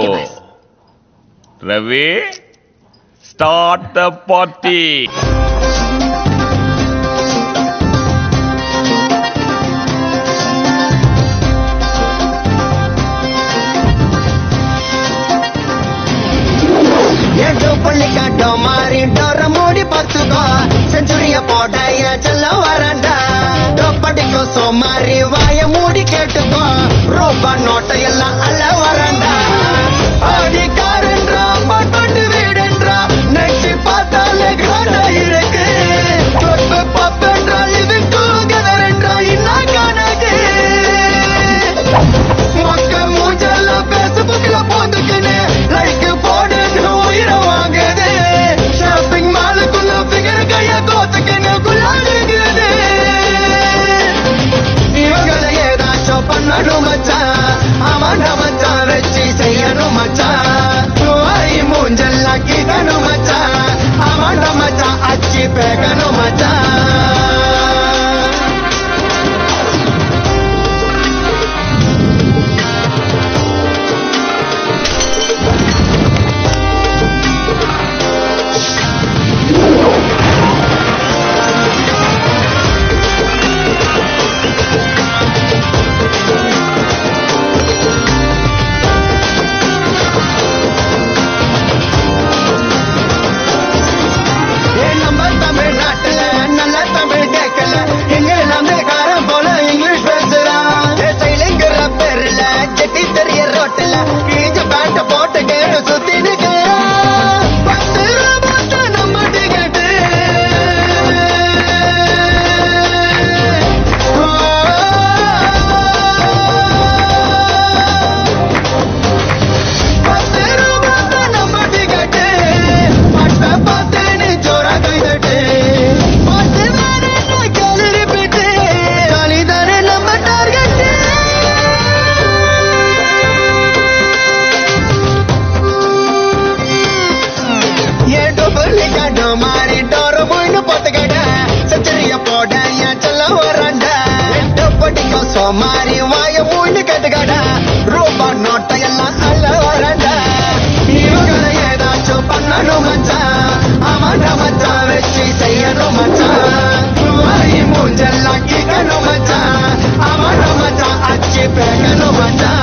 Ravi, start the party. பள்ளிக்காட்டம் மாறி டோர மூடி பார்த்துக்கோ. செஞ்சுரிய போட செல்ல வரண்டா. படிக்கும் சோமாரி வாய மூடி கேட்டுக்கோ. ரூபா நோட்டை எல்லாம் அல்ல வரண்டா. ஆடி காரன்றா, பாட்டு வீடுன்றா, நெட்டி பார்த்தாலே கிராண்டா இருக்கு. பப்பன்றா, இது கூகதரன்றா, என்ன கணக்கு? மக்க மூஞ்செல்லாம் பேஸ்புக்ல போந்துக்குன்னு லைக் போடுன்னு உயிரை வாங்குது. ஷாப்பிங் மாலுக்குள்ள பிகர் கைய கோத்துக்குன்னு குள்ளாடுங்குது. இவங்களை ஏதாச்சும் பண்ணணும் மச்சான். அவன் மச்சான் வச்சு செய்யணும் மச்சான். மூஞ்செல்லாம் கிடணும் மச்சான். அவன் மச்சான் அச்சி பேக்கணும் மச்சான். சோமாரி வாய மூண்டு கட்டுக்கடா. ரூபா நோட்டை எல்லாம் அல்ல வரண்டா. இவங்களை ஏதாச்சும் பண்ணணும் மச்சான். அவன் மச்சான் வச்சு செய்யணும் மச்சான். மூஞ்செல்லாம் கிக்கணும் மச்சான். அவன் மச்சான் அச்சு பேக்கணும் மச்சான்.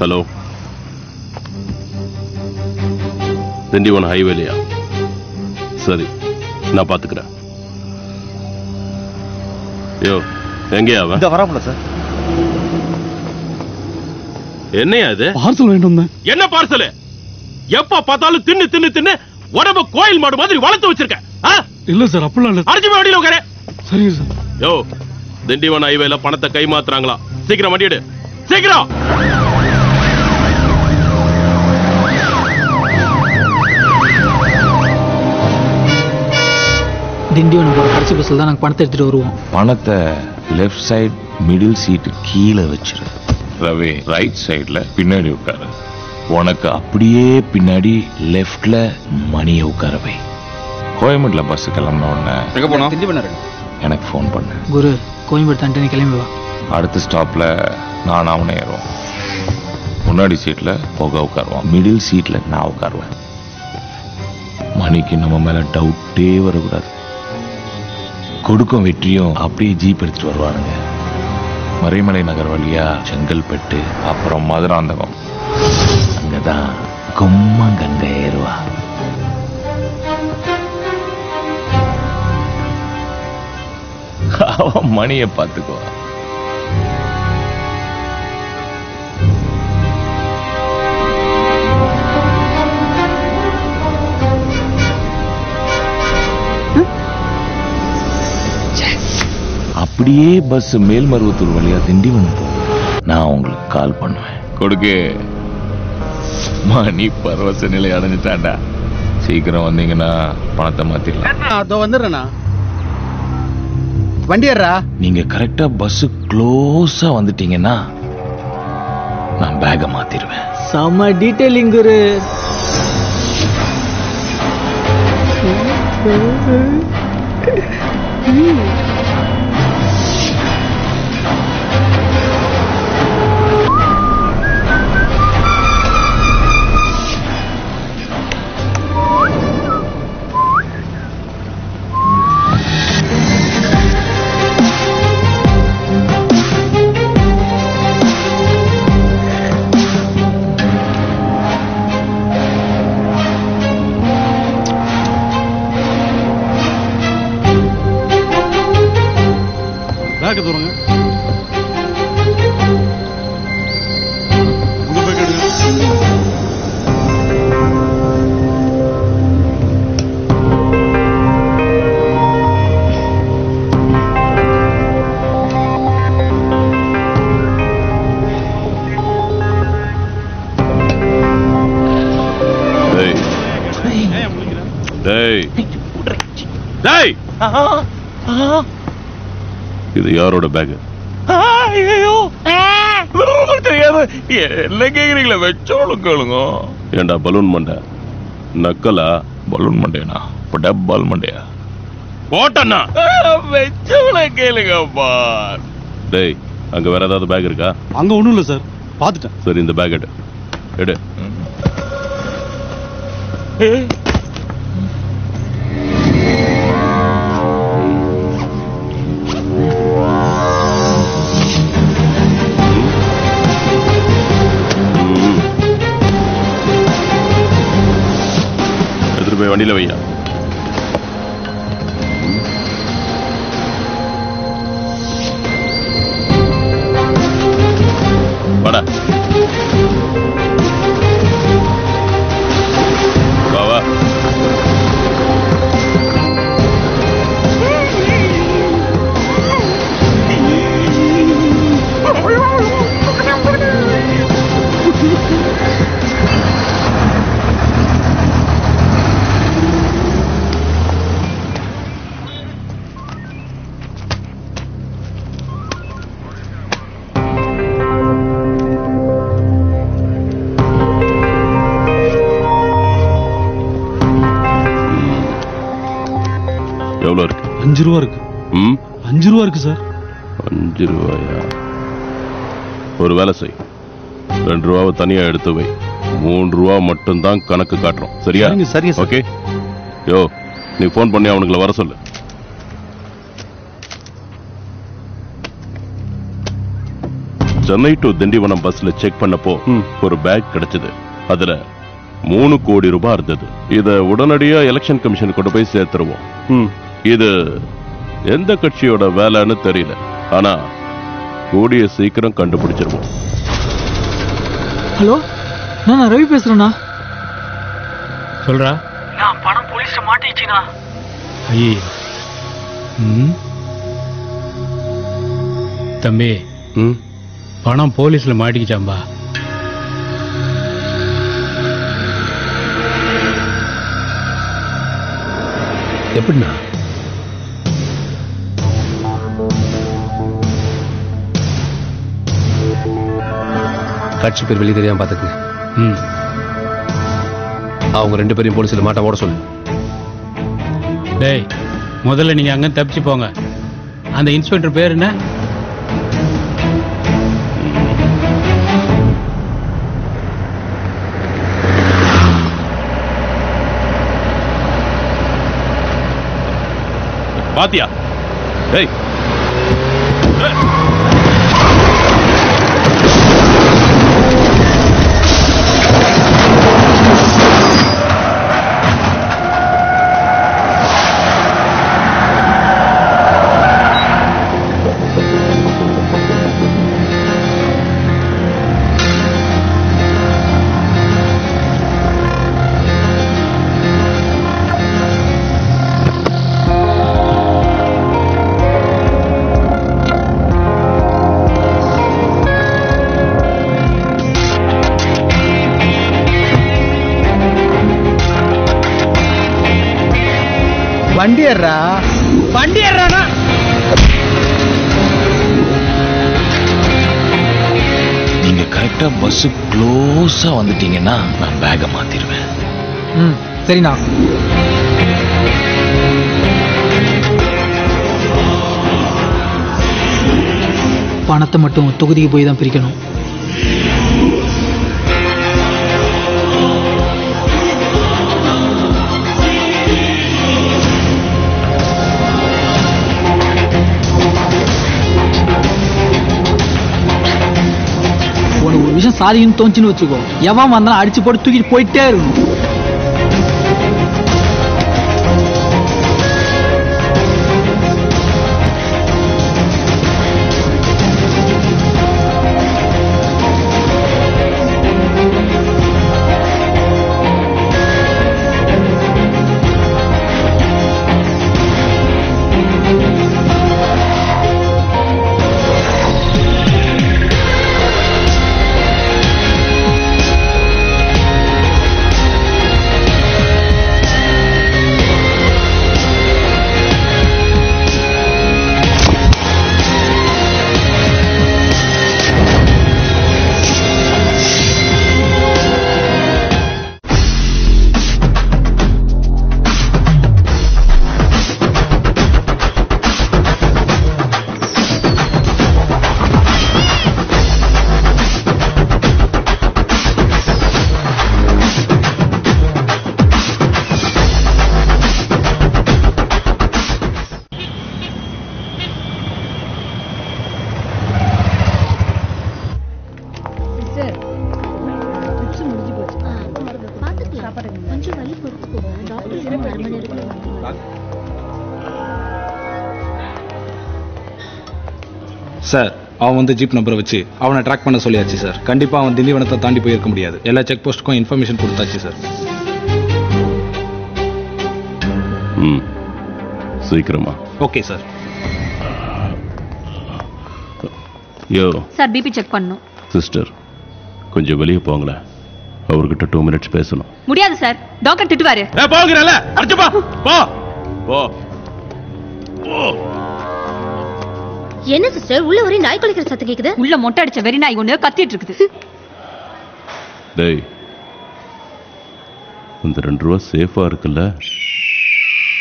ஹலோ, திண்டிவனம் ஹைவேலையா? சரி, நான் பாத்துக்கிறேன். யோ, எங்கேயா அவன்? வராமல சார். என்னையா இது? பார்சல் வேண்டும். என்ன பார்சல்? எப்ப பார்த்தாலும் தின்னு தின்னு தின்னு உடம்பு கோயில் மாடு மாதிரி வளர்த்து வச்சிருக்க. இல்ல சார் அப்படிலாம் இல்ல. அடிச்சு போய் வண்டியில உட்காரு. சரிங்க சார். யோ, திண்டிவனம் ஹைவேல பணத்தை கை மாத்துறாங்களா? சீக்கிரம் வண்டி எடு, சீக்கிரம். திண்டிவனம் போற கடைசி பஸ்ல தான் நாங்க பணத்தை எடுத்துட்டு வருவோம். பணத்தை லெஃப்ட் சைடு மிடில் சீட்டு கீழே வச்சிரு. ரவி ரைட் சைடுல பின்னாடி உட்காரு. உனக்கு அப்படியே பின்னாடி லெஃப்ட்ல மணியை உட்கார வை. கோயம்பேட்டில் பஸ் கிளம்பின உடனே எங்க போனோம்? எனக்கு ஃபோன் பண்ணு. குரு கோயம்பேடு தாண்டி நீ கிளம்பி வா. அடுத்த ஸ்டாப்ல நான் அவனே ஏறுவோம். முன்னாடி சீட்ல புகை உட்காருவான், மிடில் சீட்ல நான் உட்காருவேன். மணிக்கு நம்ம மேல டவுட்டே வரக்கூடாது. கொடுக்கும் வெற்றியும் அப்படியே ஜீப் எடுத்துட்டு வருவானுங்க. மறைமலை நகர் வழியா செங்கல்பட்டு, அப்புறம் மதுராந்தகம். அங்கதான் கும்மங்கங்க ஏறுவா. அவன் மணியை பார்த்துக்கோ. அப்படியே பஸ் மேல்மருவத்தூர் வழியா திண்டிவனம் போகும். நான் உங்களுக்கு கால் பண்ணுவேன். கொடுக்கு மணி பரவச நிலை அடைஞ்சிட்டாண்டா. சீக்கிரம் வந்தீங்கன்னா பணத்தை மாத்திடலாம். அதோ வந்துடுறேண்ணா. வண்டி ஏறா. நீங்க கரெக்டா பஸ் க்ளோஸா வந்துட்டீங்கன்னா நான் பேக மாத்திடுவேன். செம்ம டீடைலிங் குரு. பேக் தூரங்க. உங்க பேக் எடுங்க. இது யாரோட பேக்? என்ன கேக்குறீங்களா? வச்சோளும் கேளுங்க. ஏண்டா பலூன் மண்டை நக்கலா? பலூன் மண்டையா? பால் மண்டையா? போட்டண்ணா வச்சோள கேளுங்கப்பா. டேய், அங்க வேற ஏதாவது பேக் இருக்கா? அங்க ஒண்ணும் இல்ல சார், பாத்துட்டேன். சரி, இந்த பேக் எடு. எடு. எடுத்துட்டு போய் வண்டியில வையா. வாடா. வா வா. எவ்வளவு இருக்கு? 5 ரூபா இருக்கு. 5 ரூபா இருக்கு சார். 5 ரூபாயா? ஒரு வேலை செய், 2 ரூபாவை தனியா எடுத்து வை. 3 ரூபா மட்டும் தான் கணக்கு காட்டுறோம். சரியா? சரிங்க சார். ஓகே. யோ, நீ போன் பண்ணி அவனுங்களை வர சொல்லு. சென்னை டு திண்டிவனம் பஸ்ல செக் பண்ணப்போ ஒரு பேக் கிடைச்சது. அதுல 3 கோடி ரூபாய் இருந்தது. இத உடனடியா எலெக்ஷன் கமிஷன் கொண்டு போய் சேர்த்துருவோம். இது எந்த கட்சியோட வேலைன்னு தெரியல, ஆனா கூடிய சீக்கிரம் கண்டுபிடிச்சிருவோம். ஹலோ, நான் ரவி பேசுறேண்ணா. சொல்றா. நான் பணம் போலீஸ்ல மாட்டிச்சுனா. ஐயே. தம்பி, பணம் போலீஸ்ல மாட்டிக்கிச்சாம்பா. எப்படின்னா? கட்சி பேர் வெளியே தெரியாம பாத்துக்குங்க. அவங்க 2 பேரையும் போலீஸ்ல மாட்ட ஓட சொல்லு. டேய், முதல்ல நீங்க அங்க தப்பிச்சு போங்க. அந்த இன்ஸ்பெக்டர் பேர் என்ன? பாத்தியா? டேய், வண்டி ஏறா, வண்டி ஏறானா? நீங்க கரெக்டா பஸ் க்ளோஸா வந்துட்டீங்கன்னா நான் பேக மாத்திடுவேன். சரிண்ணா. பணத்தை மட்டும் தொகுதிக்கு போய் தான் பிரிக்கணும். உனக்கு ஒரு விஷயம் சாதின்னு தோணுச்சுன்னு வச்சுக்கோ, எவன் வந்தாலும் அடிச்சு போட்டு தூக்கிட்டு போயிட்டே இருக்கணும். சார், அவன் வந்து ஜீப் நம்பரை வச்சு அவனை ட்ராக் பண்ண சொல்லியாச்சு சார். கண்டிப்பா அவன் திண்டிவனத்தை தாண்டி போயிருக்க முடியாது. எல்லா செக் போஸ்ட்டுக்கும் இன்ஃபர்மேஷன் கொடுத்தாச்சு சார். சீக்கிரமா. Okay sir. யோ சார், பிபி செக் பண்ணணும். சிஸ்டர், கொஞ்சம் வெளியே போங்களேன். அவர்கிட்ட 2 மினிட்ஸ் பேசணும். முடியாது சார், டாக்டர் திட்டுவாரு. போகிறல அடிச்சுப்பா. போ போ. என்ன சிஸ்டர், உள்ள ஒரே நாய் குலைக்கிற சத்தம் கேக்குது. உள்ள மொட்டை அடிச்ச வெறி நாய் ஒண்ணு கத்திட்டு இருக்குது. டேய், அந்த 2 ரூபா சேஃபா இருக்குல்ல?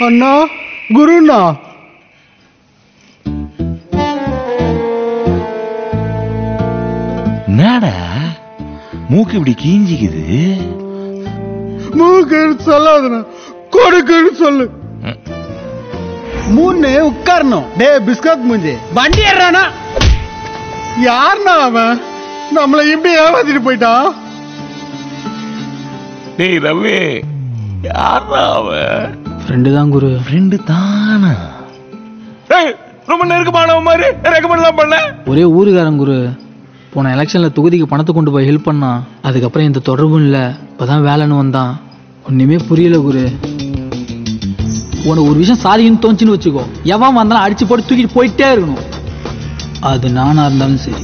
அண்ணா, குருண்ணா. என்னடா மூக்கு இப்படி கீஞ்சிக்குது? மூக்கு சொல்லாதுண்ணா, கொடுக்குன்னு சொல்லு. 3 உட்காரணும். டே பிஸ்கட் மூஞ்சி, வண்டி ஏறானா? யாருண்ணா அவன்? நம்மள இப்படி ஏமாத்திட்டு போயிட்டான். டேய் ரவி, யாரா அவன்? ஃப்ரெண்டு தான் குரு. ஃப்ரெண்டு தானா? ஏய், ரொம்ப நெருக்கமானவன் மாதிரி ரெக்கமெண்ட்லாம் பண்ண. ஒரே ஊருக்காரன் குரு. போன எலெக்ஷன்ல தொகுதிக்கு பணத்தை கொண்டு போய் ஹெல்ப் பண்ணான். அதுக்கப்புறம் எந்த தொடர்பும் இல்லை. இப்பதான் வேலைன்னு வந்தான். ஒண்ணுமே புரியல குரு. உனக்கு ஒரு விஷயம் சாதிக்கணும்னு தோணுச்சுன்னு வச்சுக்கோ, எவன் வந்தாலும் அடிச்சு போட்டு தூக்கிட்டு போயிட்டே இருக்கணும். அது நானா இருந்தாலும் சரி.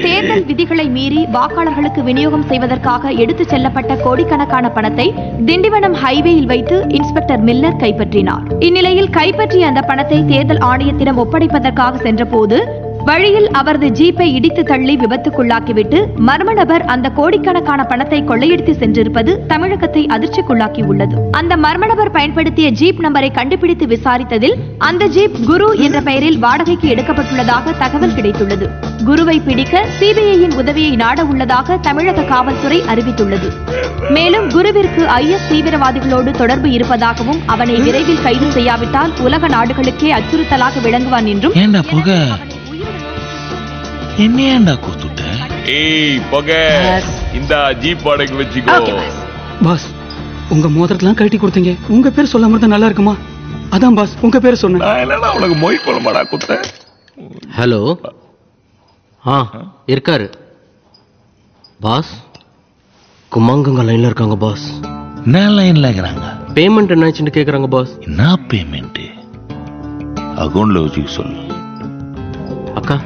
தேர்தல் விதிகளை மீறி வாக்காளர்களுக்கு விநியோகம் செய்வதற்காக எடுத்துச் செல்லப்பட்ட கோடிக்கணக்கான பணத்தை திண்டிவனம் ஹைவேயில் வைத்து இன்ஸ்பெக்டர் மில்லர் கைப்பற்றினார். இந்நிலையில் கைப்பற்றிய அந்த பணத்தை தேர்தல் ஆணையத்திடம் ஒப்படைப்பதற்காக சென்றபோது வழியில் அவரது ஜீப்பை இடித்து தள்ளி விபத்துக்குள்ளாக்கிவிட்டு மர்ம நபர் அந்த கோடிக்கணக்கான பணத்தை கொள்ளையடித்து சென்றிருப்பது தமிழகத்தை அதிர்ச்சிக்குள்ளாக்கியுள்ளது. அந்த மர்ம நபர் பயன்படுத்திய ஜீப் நம்பரை கண்டுபிடித்து விசாரித்ததில் அந்த ஜீப் குரு என்ற பெயரில் வாடகைக்கு எடுக்கப்பட்டுள்ளதாக தகவல் கிடைத்துள்ளது. குருவை பிடிக்க சிபிஐயின் உதவியை நாட உள்ளதாக தமிழக காவல்துறை அறிவித்துள்ளது. மேலும் குருவிற்கு IS தீவிரவாதிகளோடு தொடர்பு இருப்பதாகவும் அவனை விரைவில் கைது செய்யாவிட்டால் உலக நாடுகளுக்கே அச்சுறுத்தலாக விளங்குவான் என்றும் என்னையாண்டா கூத்துட்ட? ஏய் போக இந்த ஜீப் வாடகைக்கு வச்சுக்கோ. பாஸ் உங்க மோதிரத்தெல்லாம் கழட்டி கொடுத்தீங்க, உங்க பேர் சொல்லாம இருந்தா நல்லா இருக்குமா? அதான் பாஸ் உங்க பேர் சொன்னேன். நான் இல்லடா உனக்கு மொய் கொள்ளமாடா குத்த. ஹலோ. இருக்காரு பாஸ். குமாங்கங்க லைன்ல இருக்காங்க பாஸ். என்ன லைன்ல இருக்கிறாங்க? பேமெண்ட் என்னாச்சுன்னு கேக்குறாங்க பாஸ். என்ன பேமெண்ட்? அக்கௌண்ட்ல வச்சுக்க சொல்லு. அக்கா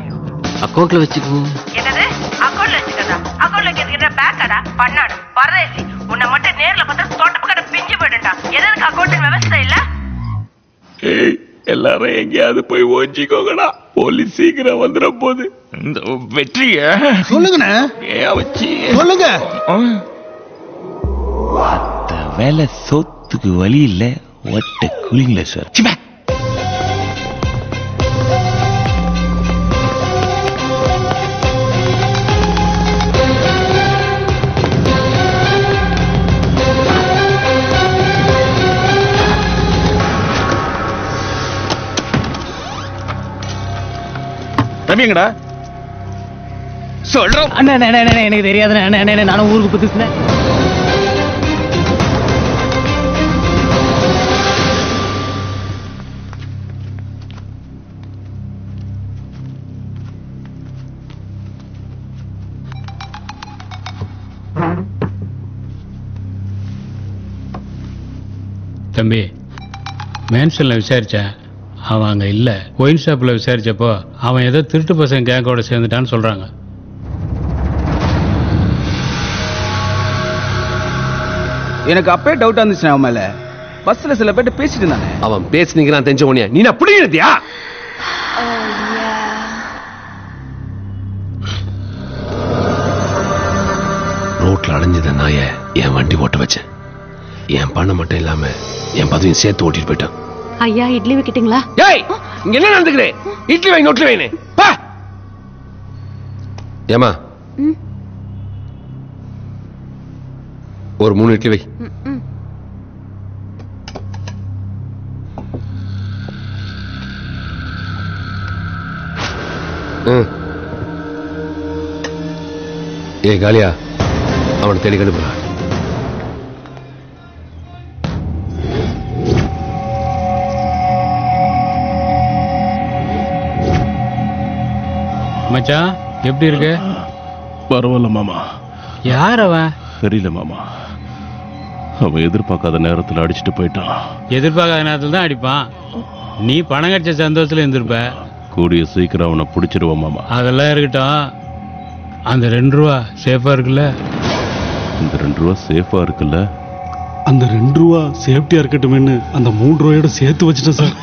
அக்கௌண்ட்ல வச்சுக்கோங்க. என்னது அக்கௌண்ட்ல வச்சுக்கதா? அக்கௌண்ட்ல கேக்குற பேக்கடா பண்ணாடு பரதேசி. உன்னை மட்டும் நேர்ல பார்த்தா தோட்டப்பக்கட பிஞ்சு போயிடுடா. எதற்கு அக்கௌண்ட் விவசாய இல்ல? ஏய் எல்லாரும் எங்கேயாவது போய் ஓஞ்சிக்கோங்கடா, போலீஸ் சீக்கிரம் வந்துட போகுது. இந்த வெற்றிய சொல்லுங்கண்ணே. ஏன் வச்சு சொல்லுங்க. வேலை சொத்துக்கு வழி இல்ல, ஒட்ட குளிங்கள சார். தம்பிங்கடா சொல்றோம். அண்ணா எனக்கு தெரியாது. நானும் ஊருக்கு புதுசுனே. தம்பி மேன்ஷன்ல விசாரிச்சேன், அவன் அங்க இல்ல. ஒயின் ஷாப்ல விசாரிச்சப்போ அவன் ஏதோ திருட்டு பசங்க கேங்கோட சேர்ந்துட்டான்னு சொல்றாங்க. எனக்கு அப்பே டவுட் வந்துச்சு அவன் மேல. பஸ்ல சில பேர்ட்ட பேசிட்டு இருந்தானே. அவன் பேசினீங்க நான் தெரிஞ்ச உடனே நீ அப்படி இருந்தியா? ரோட்ல அடைஞ்சத நாய என் வண்டி ஓட்ட வச்சேன். என் பணம் மட்டும் இல்லாம என் பதவியும் சேர்த்து ஓட்டிட்டு போயிட்டான். ஐயா இட்லி வைக்கிட்டீங்களா? ஏய் இங்க என்ன நடந்துக்கிறே? இட்லி வை நோட்ல வைனே பா. ஏமா ஒரு 3 இட்லி வை. ஏ காலியா அவனை தேடி கண்டுபிடா. மச்சான் எப்படி இருக்கு? பரவாயில்ல மாமா. யார் அவன்? தெரியல மாமா. அவன் எதிர்பார்க்காத நேரத்தில் அடிச்சுட்டு போயிட்டான். எதிர்பார்க்காத நேரத்தில் தான் அடிப்பான். நீ பணம் கிடைச்ச சந்தோஷத்துல இருந்திருப்ப. கூடிய சீக்கிரம் அவனை பிடிச்சிருவோம் மாமா. அதெல்லாம் இருக்கட்டும், அந்த 2 ரூபா சேஃபா இருக்குல்ல? இந்த 2 ரூபா சேஃபா இருக்குல்ல? அந்த 2 ரூபா சேஃப்டியா இருக்கட்டும்னு அந்த 3 ரூபாயோட சேர்த்து வச்சுட்டேன் சார்.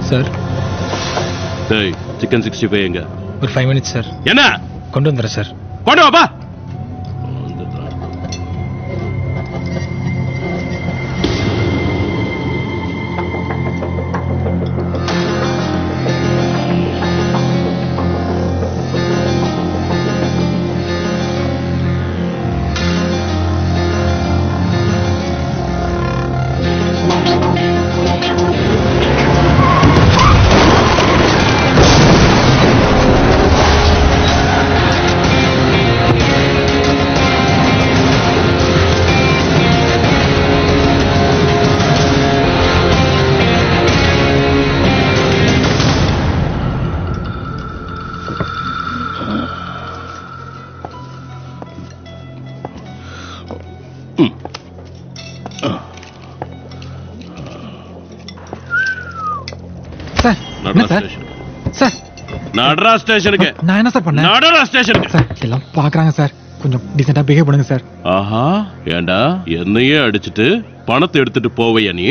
சார் டேய் சிக்கன் 65 எங்க? ஒரு 5 மினிட்ஸ் சார். என்ன கொண்டு வந்துடுறேன் சார். கொண்டு வாப்பா. நடராஜ் ஸ்டேஷன் சார் நடராஜ் ஸ்டேஷனுக்கு. நான் என்ன சார் பண்ணேன்? நடராஜ் ஸ்டேஷனுக்கு. சார் எல்லாம் பாக்குறாங்க சார், கொஞ்சம் டீசெண்டா பிஹேவ் பண்ணுங்க சார். ஆஹா, ஏண்டா என்னையே அடிச்சிட்டு பணத்தை எடுத்துட்டு போவையா நீ?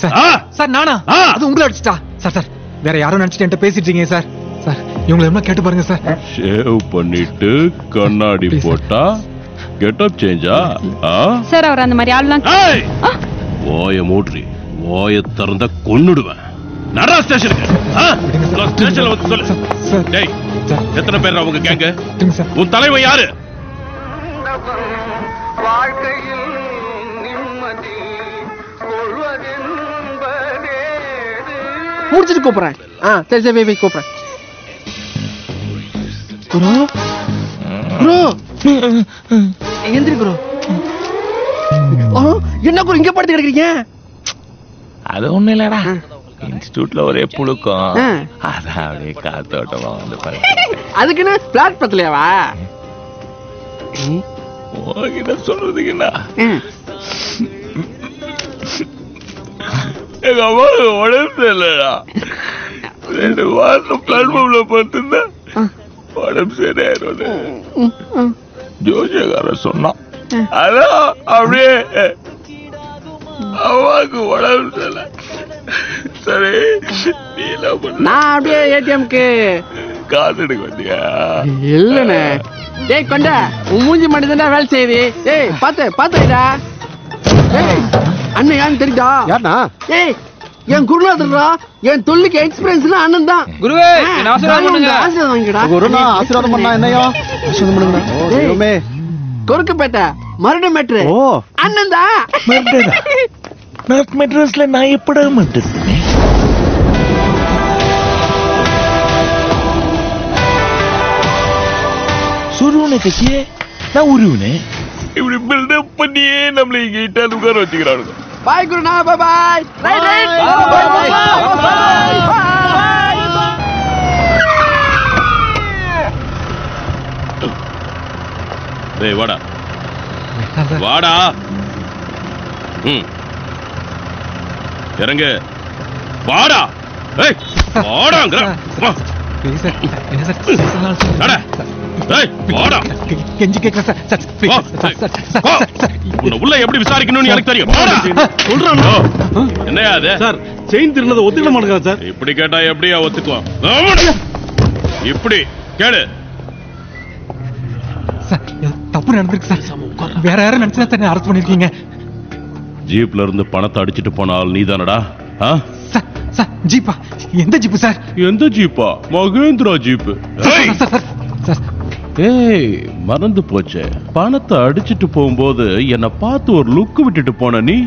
சார் சார் நானா? அது உங்களை அடிச்சிட்டா? சார் சார் வேற யாரும் நினைச்சிட்டு என்கிட்ட பேசிட்டு இருக்கீங்க சார். சார் இவங்களை என்ன கேட்டு பாருங்க சார். ஷேவ் பண்ணிட்டு கண்ணாடி போட்டா கெட்டப் சேஞ்சா? சார் அவர் அந்த மாதிரி ஆள்லாம் ஓய மூட்ரி, ஓய திறந்த கொன்னுடுவேன். நடராஜ் ஸ்டேஷனுக்கு. ஸ்டேஷன்ல வந்து சொல்லு. டேய், எத்தனை பேர் அவங்க கேங்க? உன் தலைவன் யாரு? முடிச்சிட்டு கூப்பிடுறேன். சரி சரி போய் கூப்பிடுறேன். குரு குரு எந்திரி குரு. என்ன குரு இங்க படுத்து கிடக்குறீங்க? அது ஒண்ணு இல்லடா, இன்ஸ்டிடியூட்ல ஒரே புழுக்கம், அதான் அப்படியே காத்தோட்டமா வந்து பாரு. அதுக்குன்னு பிளாட் பத்தலையாவா? உங்ககிட்ட சொல்றதுக்கு என்ன, எங்க அம்மாவுக்கு உடம்பு இல்லடா. 2 மாசம் பிளாட்ஃபார்ம்ல பார்த்துருந்தா உடம்பு சரியாயிரும் ஜோசியக்காரன் சொன்னான். அதான் அப்படியே அம்மாவுக்கு உடம்பு சரியில்லை. சரி நீ என்ன பண்ண? நான் அப்படியே ஏடிஎம்க்கு காசு எடுக்க வந்தியா? இல்லண்ணே. டேய் கொண்ட, உன் மூஞ்சி மட்டும் தான் வேலை செய்யுது. ஏய் பாத்துடா. ஏய் அண்ணன் யாருன்னு தெரியுதா? யாருண்ணா? ஏய் என் குருநாதர்டா. என் தொழிலுக்கு எக்ஸ்பீரியன்ஸ்னா அண்ணன் தான். குருவே என்ன ஆசீர்வாதம் பண்ணுங்க. ஆசீர்வாதம் வாங்கிடா. குருனா ஆசீர்வாதம் பண்ணா என்னையா? ஆசீர்வாதம் பண்ணுங்க. ஓ தெய்வமே. கொருக்குப்பேட்டை மறுட மெட்ரு. ஓ அண்ணன் தான். நான் மெட்ராஸ்ல நான் எப்படா மாட்டேன்? சுருவனை கட்சியே நான் உருவனே. இப்படி பில்டப் பண்ணியே நம்மள இங்க இட்டால் உட்கார வச்சுக்கிறானுங்க. பாய் குருனா, பாய் பாய். ரைட் டேய் வாடா வாடா. இறங்கு வாடா. ஏய் வாடாங்கற. ப்ளீஸ் சார் என்ன சார் வாடா. ஏய் வாடா. கெஞ்சி கேக்குறேன் சார். Sir please sir. உன்னை உள்ள எப்படி விசாரிக்கணும்னு எனக்கு தெரியும். வாடா சொல்றானோ? என்னையா அது? சார் செயின் திருநத ஒத்துக்க மாட்டேங்கிறான் சார். இப்படி கேட்டா எப்படியா ஒத்துக்குவான்? இப்படி கேளு. சார் தப்பு நடந்திருக்கு சார். வேற யாரும் நினைச்சா சார் அரெஸ்ட் பண்ணிருக்கீங்க. ஜீப்ல இருந்து பணத்தை அடிச்சிட்டு போன ஆள் நீதானடா? சார் ஜீப்பா? எந்த ஜீப்பு சார்? எந்த ஜீப்பா? மகேந்திரா ஜீப்பு. ஏய் மறந்து போச்சே, பணத்தை அடிச்சிட்டு போகும்போது என்ன பார்த்து ஒரு லுக் விட்டுட்டு போன நீ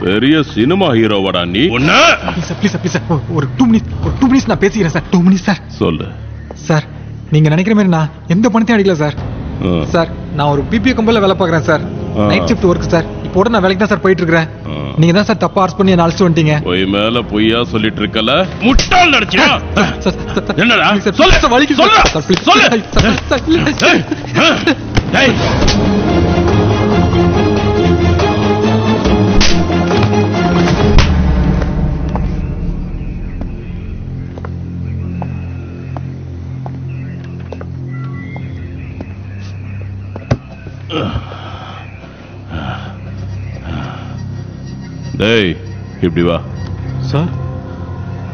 பெரிய சினிமா ஹீரோவாடா நீ. ப்ளீஸ் ஒரு 2 மினிட்ஸ் நான் பேசிக்கிறேன் சார். 2 minutes sir. சொல்லு சார். நீங்க நினைக்கிற மாதிரி நான் எந்த பணத்தையும் அடிக்கல சார். சார் நான் ஒரு பிபிஏ கம்பெனில வேலை பார்க்கறேன் sir. Night shift work sir. இப்போ நான் வேலைக்கு தான் சார் போயிட்டு இருக்கேன். நீங்க தான் சார் தப்பா அரெஸ்ட் பண்ணி என்ன அழைச்சிட்டு வந்துட்டீங்க. போய் மேல பொய்யா சொல்லிட்டு இருக்கல, முட்டாள் நடிச்சியா? என்னடா சொல்லு சொல்லு சொல்லு. டேய் டேய் இப்படி வா சார்.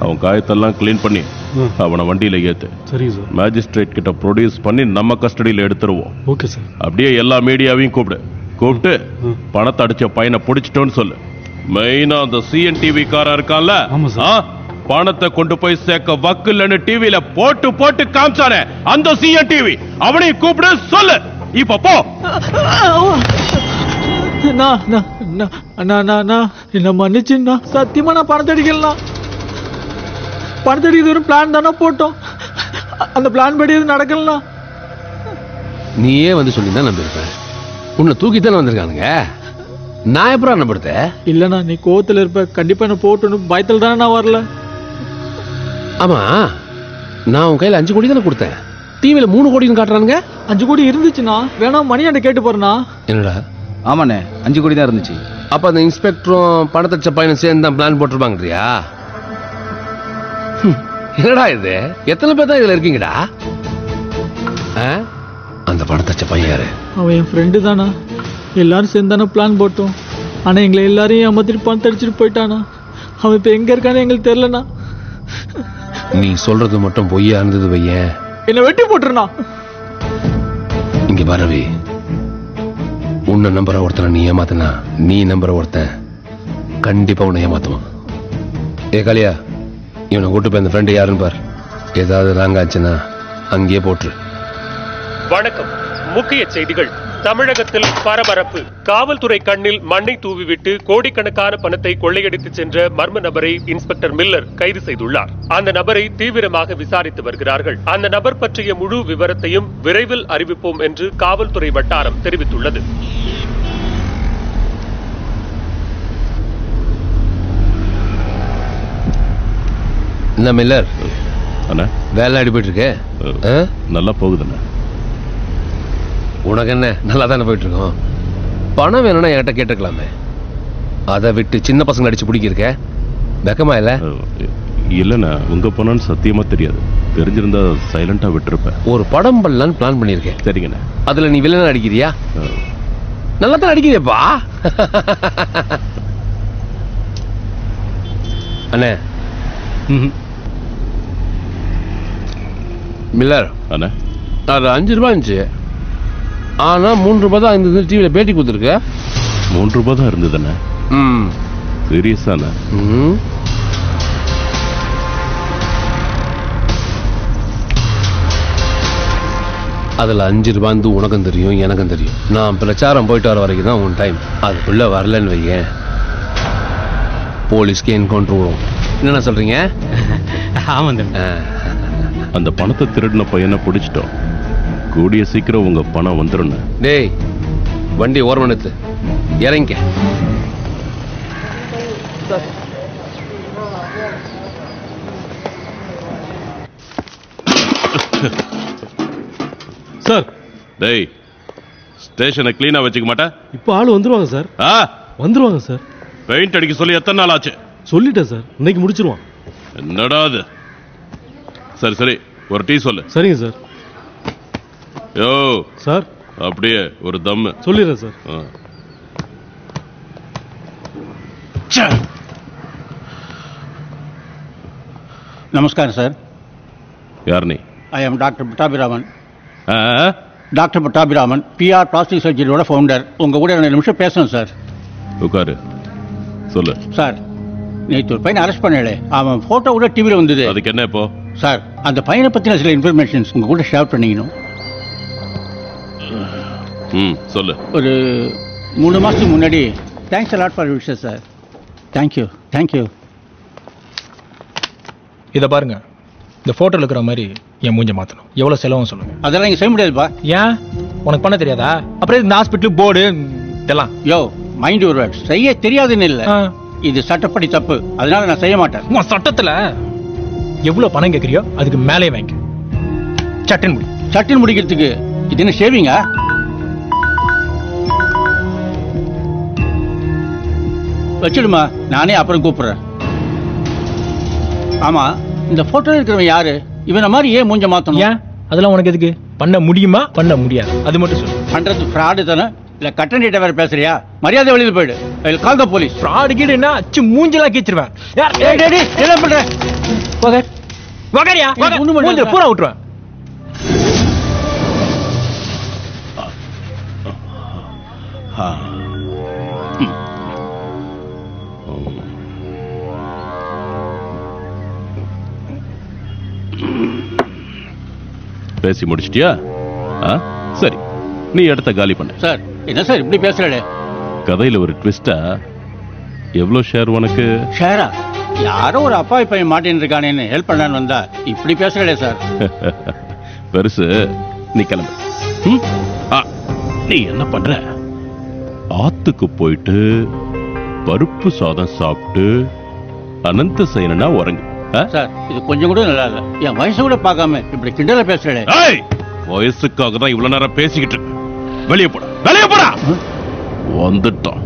அவன் காயத்தெல்லாம் கிளீன் பண்ணி அவனை வண்டியில ஏத்து. சரி சார். மேஜிஸ்ட்ரேட் கிட்ட ப்ரொடியூஸ் பண்ணி நம்ம கஸ்டடியில எடுத்துருவோம். Okay sir. அப்படியே எல்லா மீடியாவையும் கூப்பிட்டு பணத்தை அடிச்ச பையனை பிடிச்சிட்டோன்னு சொல்லு. மெயினா அந்த சிஎன்டிவி காரன் இருக்கான்ல, பணத்தை கொண்டு போய் சேர்க்க வக்கில்லைன்னு டிவியில போட்டு காமிச்சானே அந்த சிஎன்டிவி, அவனையும் கூப்பிடு சொல்லு. இப்ப போ. என்ன மன்னிச்சுண்ணா. சத்தியமா நான் பணத்தை அடிக்கலாம். பணத்தை அடிக்கிறது ஒரு பிளான் தானே போட்டோம். அந்த பிளான் படி எதுவும் நடக்கலாம். நீயே வந்து சொல்லி தான் நம்பியிருப்பேன். உன்னை தூக்கித்தானே வந்திருக்கானுங்க. நான் எப்பறம் நம்புறத? இல்லண்ணா நீ கோவத்துல இருப்ப. கண்டிப்பா என்ன போட்டணும் பயத்துல தானே நான் வரல. ஆமா நான் உன் கையில 5 கோடி தானே கொடுத்தேன். டிவியில 3 கோடின்னு காட்டுறானுங்க. 5 கோடி இருந்துச்சுண்ணா. வேணா மணியாண்ட கேட்டு போறேண்ணா. என்னடா? ஆமாண்ணே 5 கோடி தான் இருந்துச்சு. அப்ப அந்த இன்ஸ்பெக்டரும் பணத்தச்ச பையனும் சேர்ந்து தான் பிளான் போட்டிருப்பாங்கறியா? என்னடா இது? எத்தனை பேர் தான் இதுல இருக்கீங்கடா? அந்த பணம் தச்ச பையன் யாரு? அவன் என் ஃப்ரெண்டு தானா. எல்லாரும் சேர்ந்தானே பிளான் போட்டோம். ஆனா எங்களை எல்லாரையும் ஏமாத்திட்டு பணத்தை அடிச்சுட்டு போயிட்டானா. அவன் இப்ப எங்க இருக்கானு எங்களுக்கு தெரியலண்ணா. நீ சொல்றது மட்டும் பொய்யா இருந்தது பையன். என்ன வெட்டி போட்டுருண்ணா. இங்க பரவி உன்னை நம்புற ஒருத்தனை நீ ஏமாத்தினா நீ நம்புற ஒருத்தன் கண்டிப்பா உன்னை ஏமாத்துவான். ஏ காளியா, இவனை கூட்டு போய் அந்த ஃப்ரெண்டு யாருன்னு பார். ஏதாவது ராங்காச்சுன்னா அங்கேயே போட்டுரு. வணக்கம். முக்கிய செய்திகள். தமிழகத்தில் பரபரப்பு. காவல்துறை கண்ணில் மண்ணை தூவிவிட்டு கோடிக்கணக்கான பணத்தை கொள்ளையடித்து சென்ற மர்ம நபரை இன்ஸ்பெக்டர் மில்லர் கைது செய்துள்ளார். அந்த நபரை தீவிரமாக விசாரித்து வருகிறார்கள். அந்த நபர் பற்றிய முழு விவரத்தையும் விரைவில் அறிவிப்போம் என்று காவல்துறை வட்டாரம் தெரிவித்துள்ளது. என்ன மில்லர், வேலை அடிபட்டு இருக்கு? நல்லா போகுதுண்ணா. உனக்கு என்ன, நல்லா தானே போயிட்டு இருக்கோம். பணம் வேணும்னா என்கிட்ட கேட்டுக்கலாமே. அதை விட்டு சின்ன பசங்க அடிச்சு பிடிக்கிருக்க வெக்கமா இல்ல? இல்லண்ணா, உங்க பணம்னு சத்தியமா தெரியாது. தெரிஞ்சிருந்தா சைலண்டா விட்டுருப்பேன். ஒரு படம் பண்ணலான்னு பிளான் பண்ணிருக்கேன். சரிங்கண்ணா. அதுல நீ வில்லனா அடிக்கிறியா? நல்லா தான் அடிக்கிறியப்பா. அண்ணே மில்லர், அண்ணா அது 5 ரூபாய் இருந்துச்சு. ஆனா 3 ரூபாய் தான் இருந்தது. டிவியில பேட்டி கொடுத்துருக்க. 3 ரூபாய் தான் இருந்ததுண்ணா. சீரியஸாண்ணா? அதுல 5 ரூபாய் வந்து உனக்கும் தெரியும் எனக்கும் தெரியும். நான் பிரச்சாரம் போயிட்டு வர வரைக்கும் தான் உன் டைம். அதுக்குள்ள வரலன்னு வையேன், போலீஸ்க்கு என்கவுண்டர் விடுவோம். என்ன சொல்றீங்க? அந்த பணத்தை திருடின பையனை பிடிச்சிட்டோம். கூடிய சீக்கிரம் உங்க பணம் வந்துடும். டேய், வண்டி ஓரம் எடுத்து இறங்க. சார், டேய், ஸ்டேஷனை கிளீனா வச்சுக்க மாட்டேன். இப்போ ஆள் வந்துருவாங்க சார். வந்துருவாங்க சார். பெயிண்ட் அடிக்க சொல்லி எத்தனை நாள் ஆச்சு? சொல்லிட்டேன் சார், இன்னைக்கு முடிச்சிருவான். என்னடா அது? சரி சரி, ஒரு டீ சொல்லு. சரிங்க சார். யோ சார், அப்படியே ஒரு தம்மு சொல்லிடுறேன் சார். நமஸ்காரம் சார். யார் நீ? I am doctor Pattabiraman. Doctor Pattabiraman, PR plastic சர்ஜரியோட ஃபவுண்டர். உங்க கூட 2 நிமிஷம் பேசணும் சார். உட்காரு, சொல்லு. சார், நேற்று ஒரு பையனை அரெஸ்ட் பண்ணல. அவன் போட்டோ கூட டிவியில் வந்தது. அதுக்கு என்ன இப்போ? சார், அந்த பையனை பற்றின சில இன்ஃபர்மேஷன்ஸ் உங்க கூட ஷேர் பண்ணிக்கணும். சொல்லு. ஒரு 3 மாசத்துக்கு முன்னாடி. Thanks a lot for wishes sir. Thank you thank you. இதை பாருங்க, இந்த போட்டோல இருக்கிற மாதிரி என் மூஞ்ச மாத்தணும். எவ்வளவு செலவும் சொல்லுங்க. அதெல்லாம் இங்க செய்ய முடியாதுப்பா. ஏன், உனக்கு பண்ண தெரியாதா? அப்புறம் இந்த ஹாஸ்பிட்டல் போர்டு இதெல்லாம். யோ, மைண்ட் யுவர் வேர்ட்ஸ். செய்ய தெரியாதுன்னு இல்ல, இது சட்டப்படி தப்பு. அதனால நான் செய்ய மாட்டேன். உன் சட்டத்துல எவ்வளவு பணம் கேட்கறியோ அதுக்கு மேலே வாங்க. சட்டன் முடி. சட்டன் முடிக்கிறதுக்கு இது என்ன ஷேவிங்கா? வச்சிடுமா, நானே அப்புறம் கூப்பிடுறேன். ஆமா, இந்த போட்டோல இருக்கிறவன் யாரு? இவன மாதிரி ஏன் மூஞ்ச மாத்தணும்? ஏன், அதெல்லாம் உனக்கு எதுக்கு? பண்ண முடியுமா பண்ண முடியாது அது மட்டும் சொல்லு. பண்றது ஃப்ராடு தானே? இல்ல கட்டன் டேட்டா வேற பேசுறியா? மரியாதை வெளியில போயிடு. ஐ கால் தி போலீஸ். ஃப்ராட் கீடு என்ன அச்சு மூஞ்சலாம் கீச்சிடுவேன். என்ன பண்ற? போகர் போகரியா, மூஞ்சல பூரா விட்டுருவேன். பேசி முடிச்சிட்டியா? சரி, நீ இடத்த காலி பண்ண. சார், என்ன சார் இப்படி பேசுறே? கதையில ஒரு ட்விஸ்டா. எவ்வளவு ஷேர் உனக்கு? ஷேரா? யாரோ ஒரு அப்பாவி பையன் மாட்டின்னு இருக்கானேன்னு ஹெல்ப் பண்ணான்னு வந்தா இப்படி பேசுறே சார். பெருசு, நீ கிளம்பு. நீ என்ன பண்ற? ஆத்துக்கு போயிட்டு பருப்பு சாதம் சாப்பிட்டு அனந்த செய்யணும்னா உறங்கு. சார், இது கொஞ்சம் கூட நல்லா இல்ல. என் வயசு கூட பார்க்காம இப்படி கிண்டல பேசுறே. வயசுக்காக தான் இவ்வளவு நேரம் பேசிக்கிட்டு. வெளியே போடா, வெளியே போடா. வந்துட்டோம்.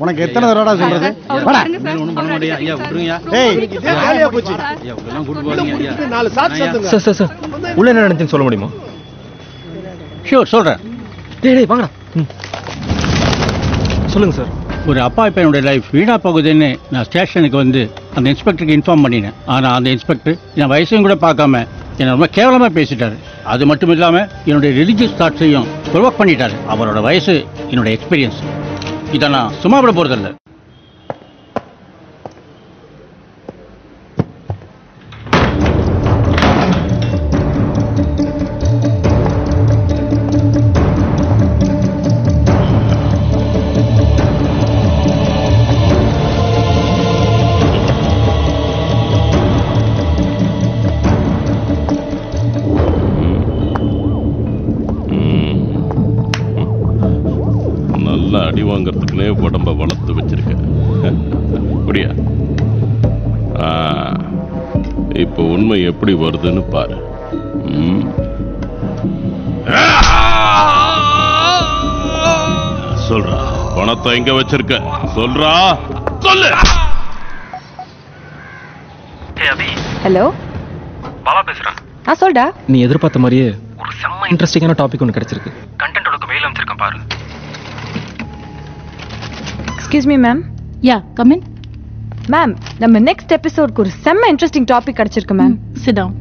உனக்கு எத்தனை தடவை சொல்றது? வாடா. ஏய், வேலையா போச்சு. சார் உள்ள என்ன நடந்துச்சுன்னு சொல்ல முடியுமா? ஷூர் சொல்றேன். டேய் வாங்கடா. சொல்லுங்க சார். ஒரு அப்பா பையனுடைய லைஃப் வீணா போகுதுன்னு நான் ஸ்டேஷனுக்கு வந்து அந்த இன்ஸ்பெக்டருக்கு இன்ஃபார்ம் பண்ணினேன். ஆனால் அந்த இன்ஸ்பெக்டர் என் வயசையும் கூட பார்க்காம என்னை ரொம்ப கேவலமாக பேசிட்டாரு. அது மட்டும் இல்லாமல் என்னுடைய ரிலீஜியஸ் தாட்ஸையும் ப்ரொவோக் பண்ணிட்டாரு. அவரோட வயசு என்னுடைய எக்ஸ்பீரியன்ஸ். இதை நான் சும்மா விட போகிறதில்ல. அடி வாங்கறதுக்குனே உடம்ப வளர்த்து வச்சிருக்க. அப்படியா? இப்போ உண்மை எப்படி வருதுன்னு பாரு. சொல்றா, பணத்தை எங்க வச்சிருக்க? சொல்றா, சொல்லு. ஹலோ, பாபா பேசுறேன். சொல்டா. நீ எதிர்பார்த்த மாதிரியே ஒரு செம்ம இன்ட்ரெஸ்டிங்கான டாபிக் ஒன்று கிடைச்சிருக்கு. கண்டென்ட் உனக்கு மெயில் அனுப்பிச்சிருக்கேன் பாரு. Excuse me ma'am. Yeah come in. Ma'am, நம்ம நெக்ஸ்ட் எபிசோட்க்கு ஒரு செம்ம இன்ட்ரெஸ்டிங் டாபிக் கிடைச்சிருக்கு மேம். Sit down.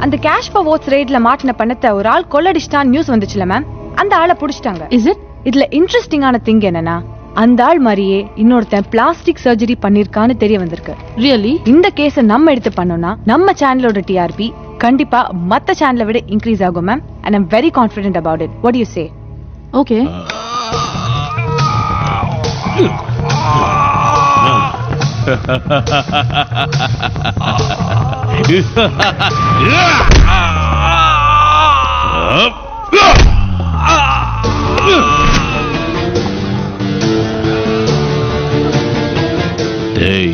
அந்த கேஷ் ஃபார் வோட்ஸ் ரேட்ல மாட்டின பணத்தை ஒரு ஆள் கொள்ளடிச்சிட்டான் நியூஸ் வந்துச்சுல மேம். அந்த ஆளை புடிச்சிட்டாங்க. Is it? இதுல இன்ட்ரெஸ்டிங்கான திங் என்னன்னா, அந்த ஆள் மாதிரியே இன்னொருத்தன் பிளாஸ்டிக் சர்ஜரி பண்ணிருக்கான்னு தெரிய வந்திருக்கு. ரியலி? இந்த கேஸை நம்ம எடுத்து பண்ணோம்னா நம்ம சேனலோட டிஆர்பி கண்டிப்பா மத்த சேனலை விட இன்க்ரீஸ் ஆகும் ma'am. And I'm very confident about it. What to you say? Okay. டேய்,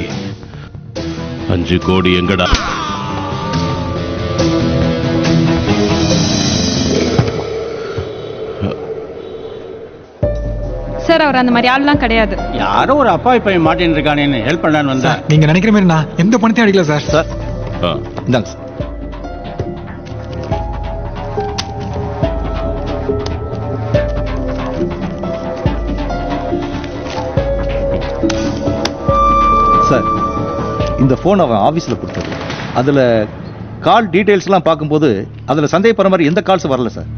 5 கோடி எங்கடா? சார், அவர் அந்த மாதிரி ஆள்லாம் கிடையாது. யாரோ ஒரு அப்பா பையன் மாட்டின்னு இருக்கானேன்னு ஹெல்ப் பண்ணலான்னு வந்தா. நீங்க நினைக்கிற மாதிரி நான் எந்த பணத்தையும் அடிக்கல சார். சார் இந்தாங்க சார். சார், இந்த ஃபோன் அவன் ஆஃபீஸில் கொடுத்தது. அதில் கால் டீட்டெயில்ஸ்லாம் பார்க்கும்போது அதில் சந்தேகப்படுற மாதிரி எந்த கால்ஸும் வரல சார்.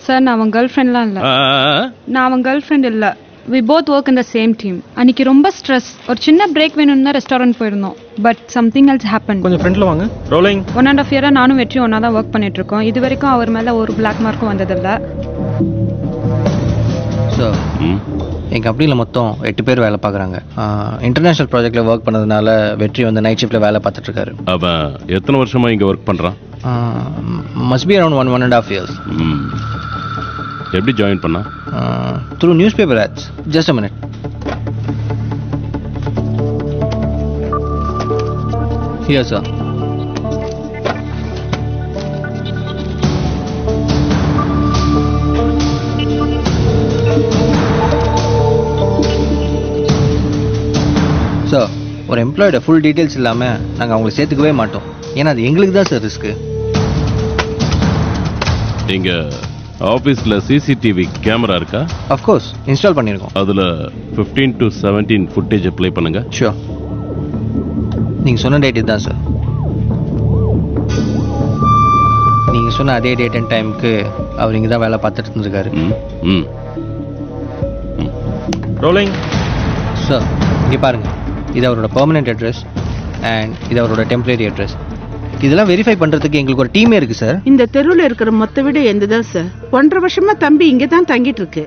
சார், நான் அவன் கேர்ள் ஃப்ரெண்ட்லாம் இல்லை. நான் அவன் கேர்ள் ஃப்ரெண்ட் இல்லை. We both work in the same team. அன்னைக்கு ரொம்ப ஸ்ட்ரெஸ். ஒரு சின்ன பிரேக் வேணும்னு தான் ரெஸ்டாரண்ட் போயிருந்தோம். But something else happen. கொஞ்சம் ஃப்ரெண்ட்ல வாங்க. ரோலிங். 1.5 இயரா நானும் வெற்றி ஒன்னா தான் ஒர்க் பண்ணிட்டு இருக்கோம். இது வரைக்கும் அவர் மேல ஒரு பிளாக் மார்க்கும் வந்ததில்லை. ஸோ எங்கள் கம்பெனியில் மொத்தம் 8 பேர் வேலை பார்க்குறாங்க. இன்டர்நேஷ்னல் ப்ராஜெக்டில் ஒர்க் பண்ணதுனால வெற்றி வந்து நைட் ஷிஃப்ட்டில் வேலை பார்த்துட்ருக்காரு. அவன் எத்தனை வருஷமா இங்கே ஒர்க் பண்ணுறான்? Must be around 1.5 years. எப்படி ஜாயின் பண்ணா? Through news paper ads. Just a minute. Here sir. Sir, ஒரு எம்ப்ளாயோட ஃபுல் டீட்டெயில்ஸ் இல்லாமல் நாங்கள் அவங்களை சேர்த்துக்கவே மாட்டோம். ஏன்னா அது எங்களுக்கு தான் சார் ரிஸ்க்கு. இங்க ஆபீஸ்ல சிசிடிவி கேமரா இருக்கா? ஆஃப் கோர்ஸ் இன்ஸ்டால் பண்ணிருக்கோம். அதுல 15 to 17 ஃபுட்டேஜ் ப்ளே பண்ணுங்க. ஷூர். நீங்க சொன்ன டேட் இதுதான் சார். நீங்க சொன்ன அதே டேட் அண்ட் டைமுக்கு அவர் இங்க தான் வேலை பார்த்துட்டு இருந்திருக்காரு. ரோலிங். சார், இங்கே பாருங்க. இது அவரோட பெர்மனன்ட் அட்ரஸ் அண்ட் இது அவரோட டெம்பரரி அட்ரஸ். இதெல்லாம் வெரிஃபை பண்றதுக்கு எங்களுக்கு ஒரு டீமே இருக்கு சார். இந்த தெருவில் இருக்கிற மொத்த வீடு எந்ததான் சார். 1.5 வருஷமா தம்பி இங்க தான் தங்கிட்டு இருக்கு.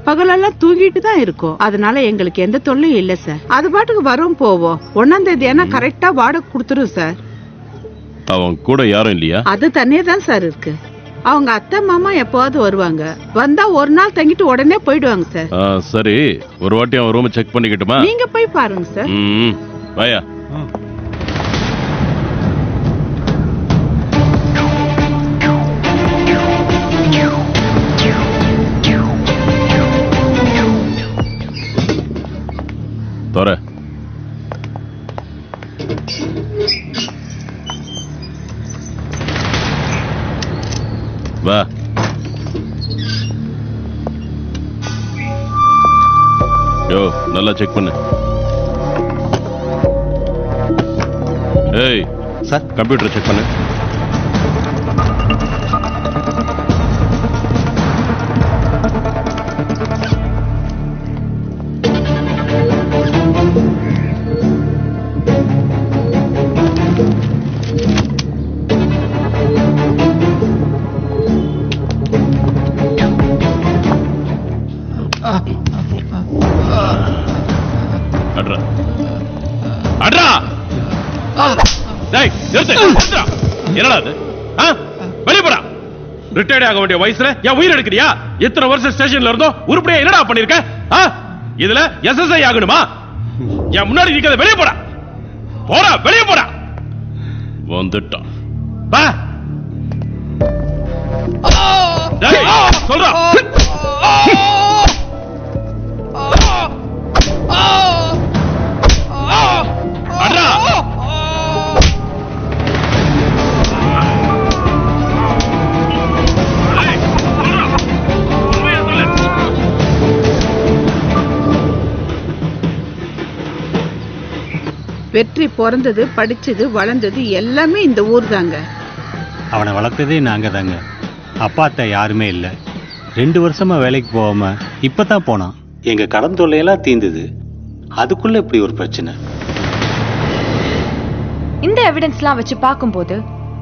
பகலெல்லாம் தூங்கிட்டு தான் இருக்கும். அதனால எங்களுக்கு எந்த தொல்லையும் இல்லை சார். அது பாட்டுக்கு வரும் போவோம். 1ஆம் தேதி ஆனா கரெக்டா வாடகை கொடுத்துரும் சார். அவன் கூட யாரும் இல்லையா? அது தனியே தான் சார் இருக்கு. அவங்க அத்தை மாமா எப்போவாது வருவாங்க. வந்தா ஒரு நாள் தங்கிட்டு உடனே போயிடுவாங்க சார். சரி, ஒரு வாட்டி அவன் ரூம் செக் பண்ணிக்கிட்டுமா? நீங்க போய் பாருங்க சார். வாயா. தோற வா. யோ, நல்லா செக் பண்ணு. ஏய் சார், கம்ப்யூட்டர் செக் பண்ணு. என்னடா அது? வெளிய போடா. ரிட்டையர்ட் ஆக வேண்டிய வயசுல என் உயிர் எடுக்கிறியா? எத்தனை வருஷம் ஸ்டேஷன்ல இருந்தோம், உருப்படியா என்னடா பண்ணிருக்க? இதுல எஸ்எஸ்ஐ ஆகணுமா? என் முன்னாடி நிக்காத, வெளிய போடா. போடா, வெளிய போடா. வந்துட்டான். பா. டேய், சொல்றா. அடடா. வெற்றி பிறந்தது, படிச்சது, வளர்ந்தது எல்லாமே இந்த ஊர் தாங்க. அவனை வளர்த்ததே நாங்க தாங்க. அப்பாத்த யாருமே இல்லை. 2 வருஷமா வேலைக்கு போகாம இப்பதான் போனான். எங்க கடன் தொல்லையெல்லாம் தீர்ந்தது. அதுக்குள்ள இப்படி ஒரு பிரச்சனை. இந்த எவிடன்ஸ்லாம் வச்சு பார்க்கும்போது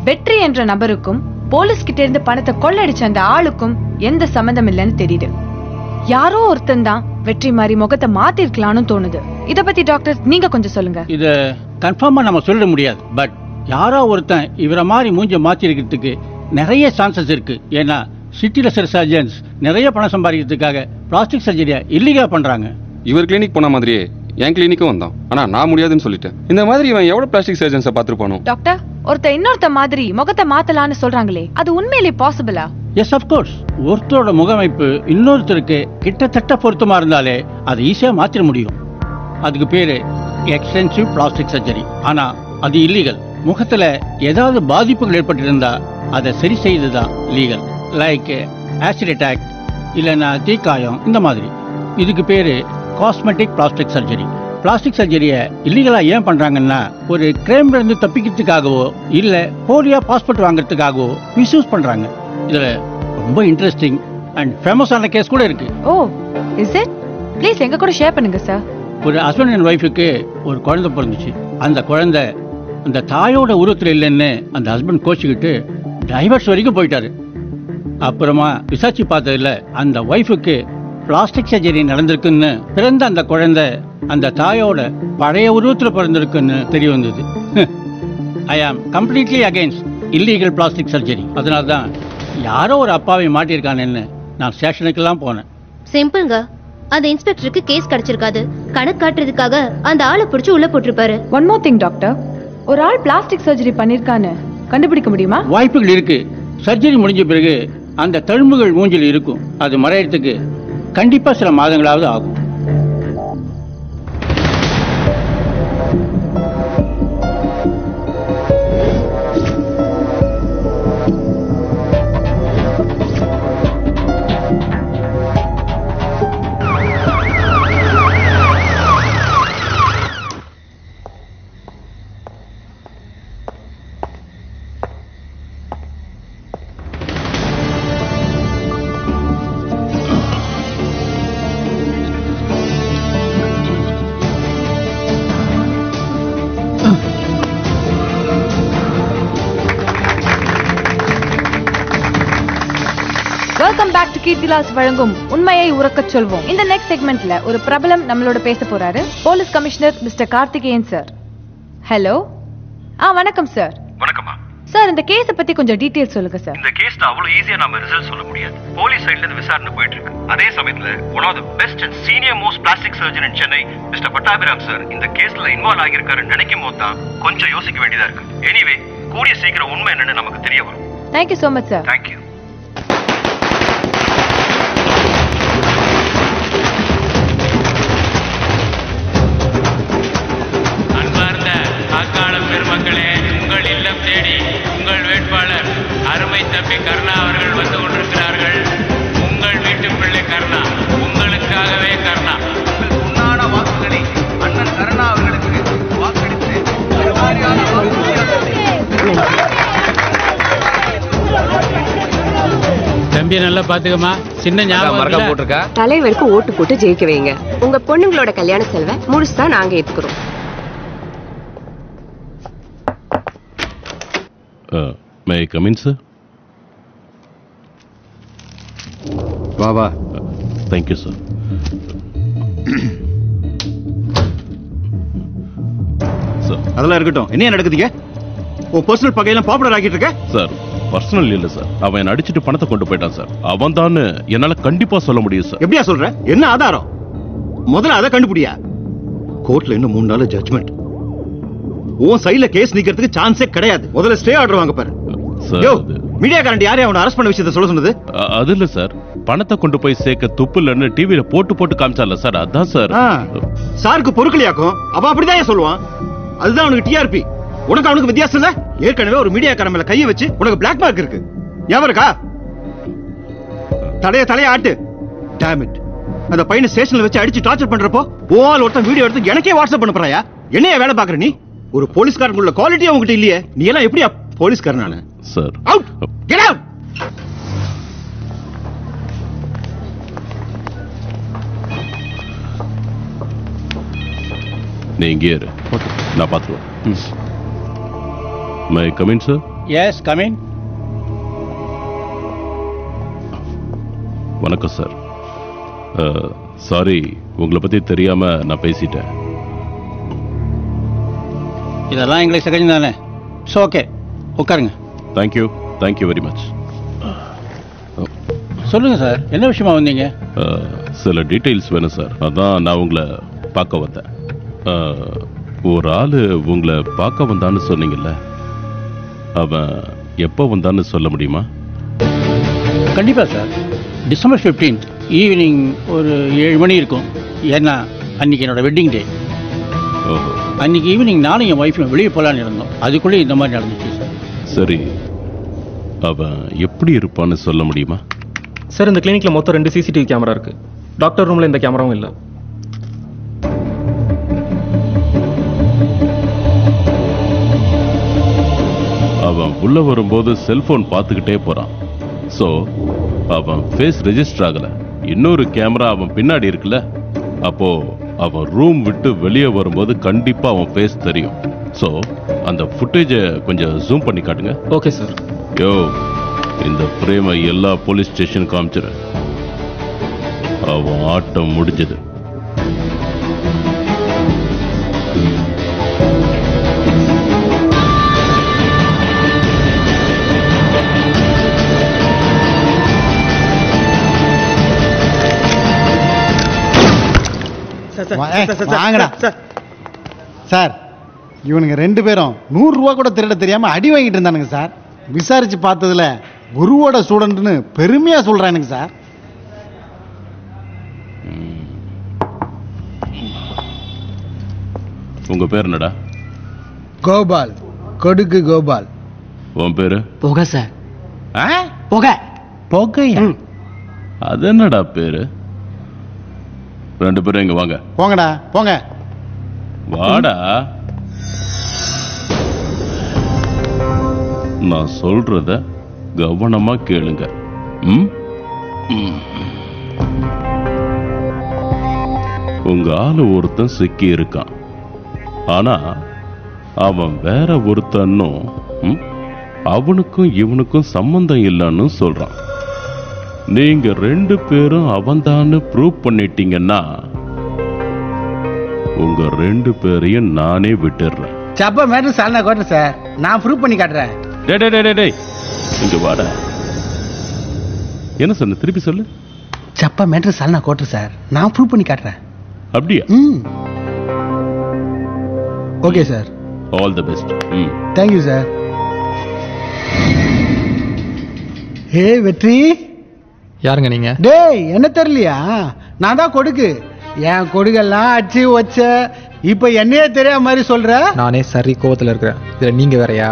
வெற்றி என்ற நபருக்கும் போலீஸ் கிட்ட இருந்து பணத்தை கொள்ளடிச்ச அந்த ஆளுக்கும் எந்த சம்பந்தம் இல்லைன்னு தெரியுது. யாரோ ஒருத்தன் தான் வெற்றி மாதிரி முகத்தை மாத்திருக்கலாம்னு தோணுது. இத பத்தி டாக்டர் நீங்க கொஞ்சம் சொல்லுங்க. இத கன்ஃபார்மா நம்ம சொல்ல முடியாது. பட் யாரோ ஒருத்தன் இவரை மாதிரி மூஞ்ச மாத்தி இருக்கிறதுக்கு நிறைய சான்சஸ் இருக்கு. ஏன்னா சிட்டில சில சர்ஜன்ஸ் நிறைய பணம் சம்பாதிக்கிறதுக்காக பிளாஸ்டிக் சர்ஜரியா இல்லீகா பண்றாங்க. இவர் கிளினிக் போன மாதிரியே என் கிளினிக்கும் வந்தான். ஆனா நான் முடியாதுன்னு சொல்லிட்டேன். இந்த மாதிரி இவன் எவ்வளவு பிளாஸ்டிக் சர்ஜன்ஸை பார்த்துருப்பானோ. டாக்டர், ஒருத்த இன்னொருத்த மாதிரி முகத்தை மாத்தலான்னு சொல்றாங்களே, அது உண்மையிலே பாசிபிளா? S, of course. ஒருத்தரோட முகமைப்பு இன்னொருத்தருக்கு கிட்டத்தட்ட பொருத்தமா இருந்தாலே அதை ஈஸியா மாத்திர முடியும். அதுக்கு பேரு எக்ஸ்டென்சிவ் பிளாஸ்டிக் சர்ஜரி. ஆனா அது இல்லீகல். முகத்துல ஏதாவது பாதிப்புகள் ஏற்பட்டிருந்தா அதை சரி செய்ததுதான் லீகல். லைக் ஆசிட் அட்டாக், இல்லைன்னா தீக்காயம், இந்த மாதிரி. இதுக்கு பேரு காஸ்மெட்டிக் பிளாஸ்டிக் சர்ஜரி. பிளாஸ்டிக் சர்ஜரியை இல்லீகலா ஏன் பண்றாங்கன்னா ஒரு கிரைம்ல இருந்து தப்பிக்கிறதுக்காகவோ இல்ல போலியா பாஸ்போர்ட் வாங்குறதுக்காகவோ மிஸ்யூஸ் பண்றாங்க. இதுல ரொம்ப இன்ட்ரெஸ்டிங் அண்ட் ஃபேமஸான கேஸ் கூட இருக்கு. ஓ, இஸ் இட்? ப்ளீஸ் எங்க கூட ஷேர் பண்ணுங்க சார். ஒரு ஹஸ்பண்ட் அண்ட் ஒய்ஃபுக்கு ஒரு குழந்தை பிறந்துச்சு. அந்த குழந்தை அந்த தாயோட உருவத்தில் இல்லைன்னு அந்த ஹஸ்பண்ட் கோச்சிக்கிட்டு டைவர்ஸ் வரைக்கும் போயிட்டாரு. அப்புறமா விசாரிச்சு பார்த்ததுல அந்த ஒய்ஃபுக்கு பிளாஸ்டிக் சர்ஜரி நடந்திருக்குன்னு, பிறந்த அந்த குழந்தை அந்த தாயோட பழைய உருவத்தில் பிறந்திருக்குன்னு தெரிய வந்தது. ஐ ஆம் completely against illegal plastic surgery. அதனால தான் யாரோ ஒரு அப்பாவை மாட்டியிருக்கானேன்னு நான் ஸ்டேஷனுக்கெல்லாம் போனேன். சிம்பிள்ங்க. அந்த இன்ஸ்பெக்டருக்கு கேஸ் கிடைச்சிருக்காது. கணக்கு காட்டுறதுக்காக அந்த ஆளை பிடிச்சு உள்ள போட்டிருப்பாரு. ஒன் மோர் திங் டாக்டர், ஒரு ஆள் பிளாஸ்டிக் சர்ஜரி பண்ணிருக்கான்னு கண்டுபிடிக்க முடியுமா? வாய்ப்புகள் இருக்கு. சர்ஜரி முடிஞ்ச பிறகு அந்த தழும்புகள் மூஞ்சில் இருக்கும். அது மறையறதுக்கு கண்டிப்பா சில மாதங்களாவது ஆகும். வெல்கம் பேக் டு கீர்த்திலாஸ் வழங்கும் உண்மையை உறக்கச் சொல்வோம். இந்த நெக்ஸ்ட் செக்மெண்ட்ல ஒரு பிரபலம் நம்மளோட பேச போறாரு. Police commissioner mister Karthikeyan sir. Hello. வணக்கம் சார். வணக்கம்மா. சார் இந்த கேஸ பத்தி கொஞ்சம் டீடைல் சொல்லுங்க சார். இந்த கேஸ்ல அவ்வளவு ஈஸியா நம்ம ரிசல்ட் சொல்ல முடியாது. போலீஸ் சைடுல இருந்து விசாரணை போயிட்டு இருக்கு. அதே சமயத்துல one of the best and senior most plastic surgeon in Chennai mister Pattabiram sir இந்த கேஸ்ல இன்வால்வ் ஆகியிருக்காருன்னு நினைக்கும் போது தான் கொஞ்சம் யோசிக்க வேண்டியதா இருக்கு. எனிவே கூடிய சீக்கிரம் உண்மை என்னன்னு நமக்கு தெரிய வரும். Thank you so much sir. Thank you. அன்பார்ந்த வாக்காளர் பெருமக்களே, உங்கள் இல்லம் தேடி உங்கள் வேட்பாளர் அருமை தம்பி கருணா அவர்கள் வந்து கொண்டிருக்கிறார்கள். உங்கள் வீட்டு பிள்ளை கருணா, உங்களுக்காகவே கருணா. உண்டான வாக்குகளை அண்ணன் கருணா அவர்களுக்கு வாக்களித்து தம்பி நல்லா பாத்துக்கமா. சின்ன ஞாபகம் போட்டிருக்கா. தலைவருக்கு ஓட்டு போட்டு ஜெயிக்க வைங்க. உங்க பொண்ணுங்களோட கல்யாண செலவை முழுசா நாங்க ஏத்துக்கிறோம். May I come in, sir? வா வா. Thank you, sir. அதெல்லாம் இருக்கட்டும். என்ன நடக்குதுங்க? உன் பர்சனல் பகையெல்லாம் பாப்புலர் ஆகிட்டு இருக்க? சார், பர்சனல் இல்ல சார். அவன் என்ன அடிச்சிட்டு பணத்தை கொண்டு போயிட்டான் சார். அவன் தான் என்னால கண்டிப்பா சொல்ல முடியும் சார். எப்படியா சொல்ற? என்ன ஆதாரம்? முதல்ல அதை கண்டுபிடியா. கோர்ட்ல இன்னும் 3 நாள் ஜட்ஜ்மெண்ட். உன் சைடுல கேஸ் நிக்கிறதுக்கு சான்ஸே கிடையாது. முதல்ல ஸ்டே ஆர்டர் வாங்க பாரு. யோ, மீடியா கரண்ட் யாரே அவனை அரெஸ்ட் பண்ண விஷயத்தை சொல்ல சொன்னது? அது இல்ல சார். பணத்தை கொண்டு போய் சேர்க்க துப்பு இல்லன்னு டிவில போட்டு காமிச்சால சார். அதான் சார். சாருக்கு பொறுக்கலையாக்கும். அவ அப்படிதான் சொல்லுவான். அதுதான் அவனுக்கு டிஆர்பி. உனக்கு அவனுக்கு வித்தியாசம் இல்ல. ஏற்கனவே ஒரு மீடியா கார மேல கையை வச்சு உனக்கு பிளாக் மார்க் இருக்கு. ஞாபகம் இருக்கா? தலைய ஆட்டு. Dam it. அந்த பையனை ஸ்டேஷன்ல வச்சு அடிச்சு டார்ச்சர் பண்றப்போ ஓவால் ஒருத்தன் வீடியோ எடுத்து எனக்கே வாட்ஸ்அப் பண்ண போறாயா? என்னைய வேலை பாக்குற நீ? ஒரு போலீஸ்காரனுக்குள்ள குவாலிட்டியா உங்ககிட்ட இல்லையே. நீ எல்லாம் எப்படியா போலீஸ்காரனான? Sir, out. Get out. நீ இங்கே இரு. நான் பார்த்துருவேன். May I come in, sir? Yes, come in. வணக்கம் சார். சாரி, உங்களை பத்தி தெரியாம நான் பேசிட்டேன். இதெல்லாம் எங்களுக்கு சகஜம் தானே. ஸோ ஓகே, உட்காருங்க. Thank you very much. சொல்லுங்க சார், என்ன விஷயமா வந்தீங்க? சில டீட்டெயில்ஸ் வேணும் சார். அதான் நான் உங்களை பார்க்க வந்தேன். ஒரு ஆளு உங்களை பார்க்க வந்தான்னு சொன்னீங்கல்ல, அவன் எப்போ வந்தான்னு சொல்ல முடியுமா? கண்டிப்பா சார். டிசம்பர் 15 ஈவினிங் ஒரு 7 மணி இருக்கும். ஏன்னா அன்னைக்கு என்னோட வெட்டிங் டே. அன்னைக்கு ஈவினிங் நானும் என் ஒய்ஃபும் வெளியே போகலான்னு இருந்தோம். அதுக்குள்ளே இந்த மாதிரி நடந்துச்சு சார். சரி, அவன் எப்படி இருப்பான்னு சொல்ல முடியுமா? சார், இந்த கிளினிக்ல மொத்தம் 2 சிசிடிவி கேமரா இருக்கு. டாக்டர் ரூம்ல இந்த கேமராவும் இல்லை. அவன் உள்ள வரும்போது செல்போன் பார்த்துக்கிட்டே போறான். சோ அவன் ஃபேஸ் ரெஜிஸ்டர் ஆகல. இன்னொரு கேமரா அவன் பின்னாடி இருக்குல்ல, அப்போ அவன் ரூம் விட்டு வெளியே வரும்போது கண்டிப்பா அவன் ஃபேஸ் தெரியும். சோ அந்த ஃபுட்டேஜை கொஞ்சம் ஜூம் பண்ணி காட்டுங்க. Okay sir. யோ, இந்த பிரேமை எல்லா போலீஸ் ஸ்டேஷன் காமிச்சிரு. அவன் ஆட்டம் முடிஞ்சது. வாங்கடா சார். இவனுங்க 2 பேரும் 100 ரூபா கூட திருட தெரியாம அடி வாங்கிட்டு இருந்தானுங்க சார். விசாரிச்சு பார்த்ததுல குருவோட ஸ்டூடெண்ட்னு பெருமையா சொல்றானுங்க சார். உங்க பேர் என்னடா? கோபால். கொடுக்கு கோபால். உன் பேரு? போக சார். புகையா? அது என்னடா பேரு? 2 பேரும் இங்க வாங்க. போங்கடா போங்க. வாடா. நான் சொல்றத கவனமா கேளுங்க. உங்க ஆளு ஒருத்தன் சிக்கி இருக்கான். ஆனா அவன் வேற ஒருத்தனும் அவனுக்கும் இவனுக்கும் சம்பந்தம் இல்லைன்னு சொல்றான். நீங்க 2 பேரும் அவன்தான்னு ப்ரூவ் பண்ணிட்டீங்கன்னா உங்க 2 பேரையும் நானே விட்டுடுறேன். சப்ப மேட்ரு சால்னா கோட்டர் சார். நான் ப்ரூவ் பண்ணி காட்டுறேன். டேய் இங்க வாடா. என்ன சொன்ன? திருப்பி சொல்லு. சப்பா மேட்ரு சால்னா கோட்டர் சார், நான் ப்ரூவ் பண்ணி காட்டுறேன். அப்படியா? Okay sir. All the best. Thank you sir. Hey Vetri. யாருங்க நீங்க? டேய் என்ன தெரியலையா? நான் தான் கொடுக்கு. என் கொடுக்கெல்லாம் அடிச்சு வச்ச, இப்ப என்னையே தெரியாத மாதிரி சொல்ற. நானே சரி கோவத்துல இருக்கிறேன், இதுல நீங்க வேறயா?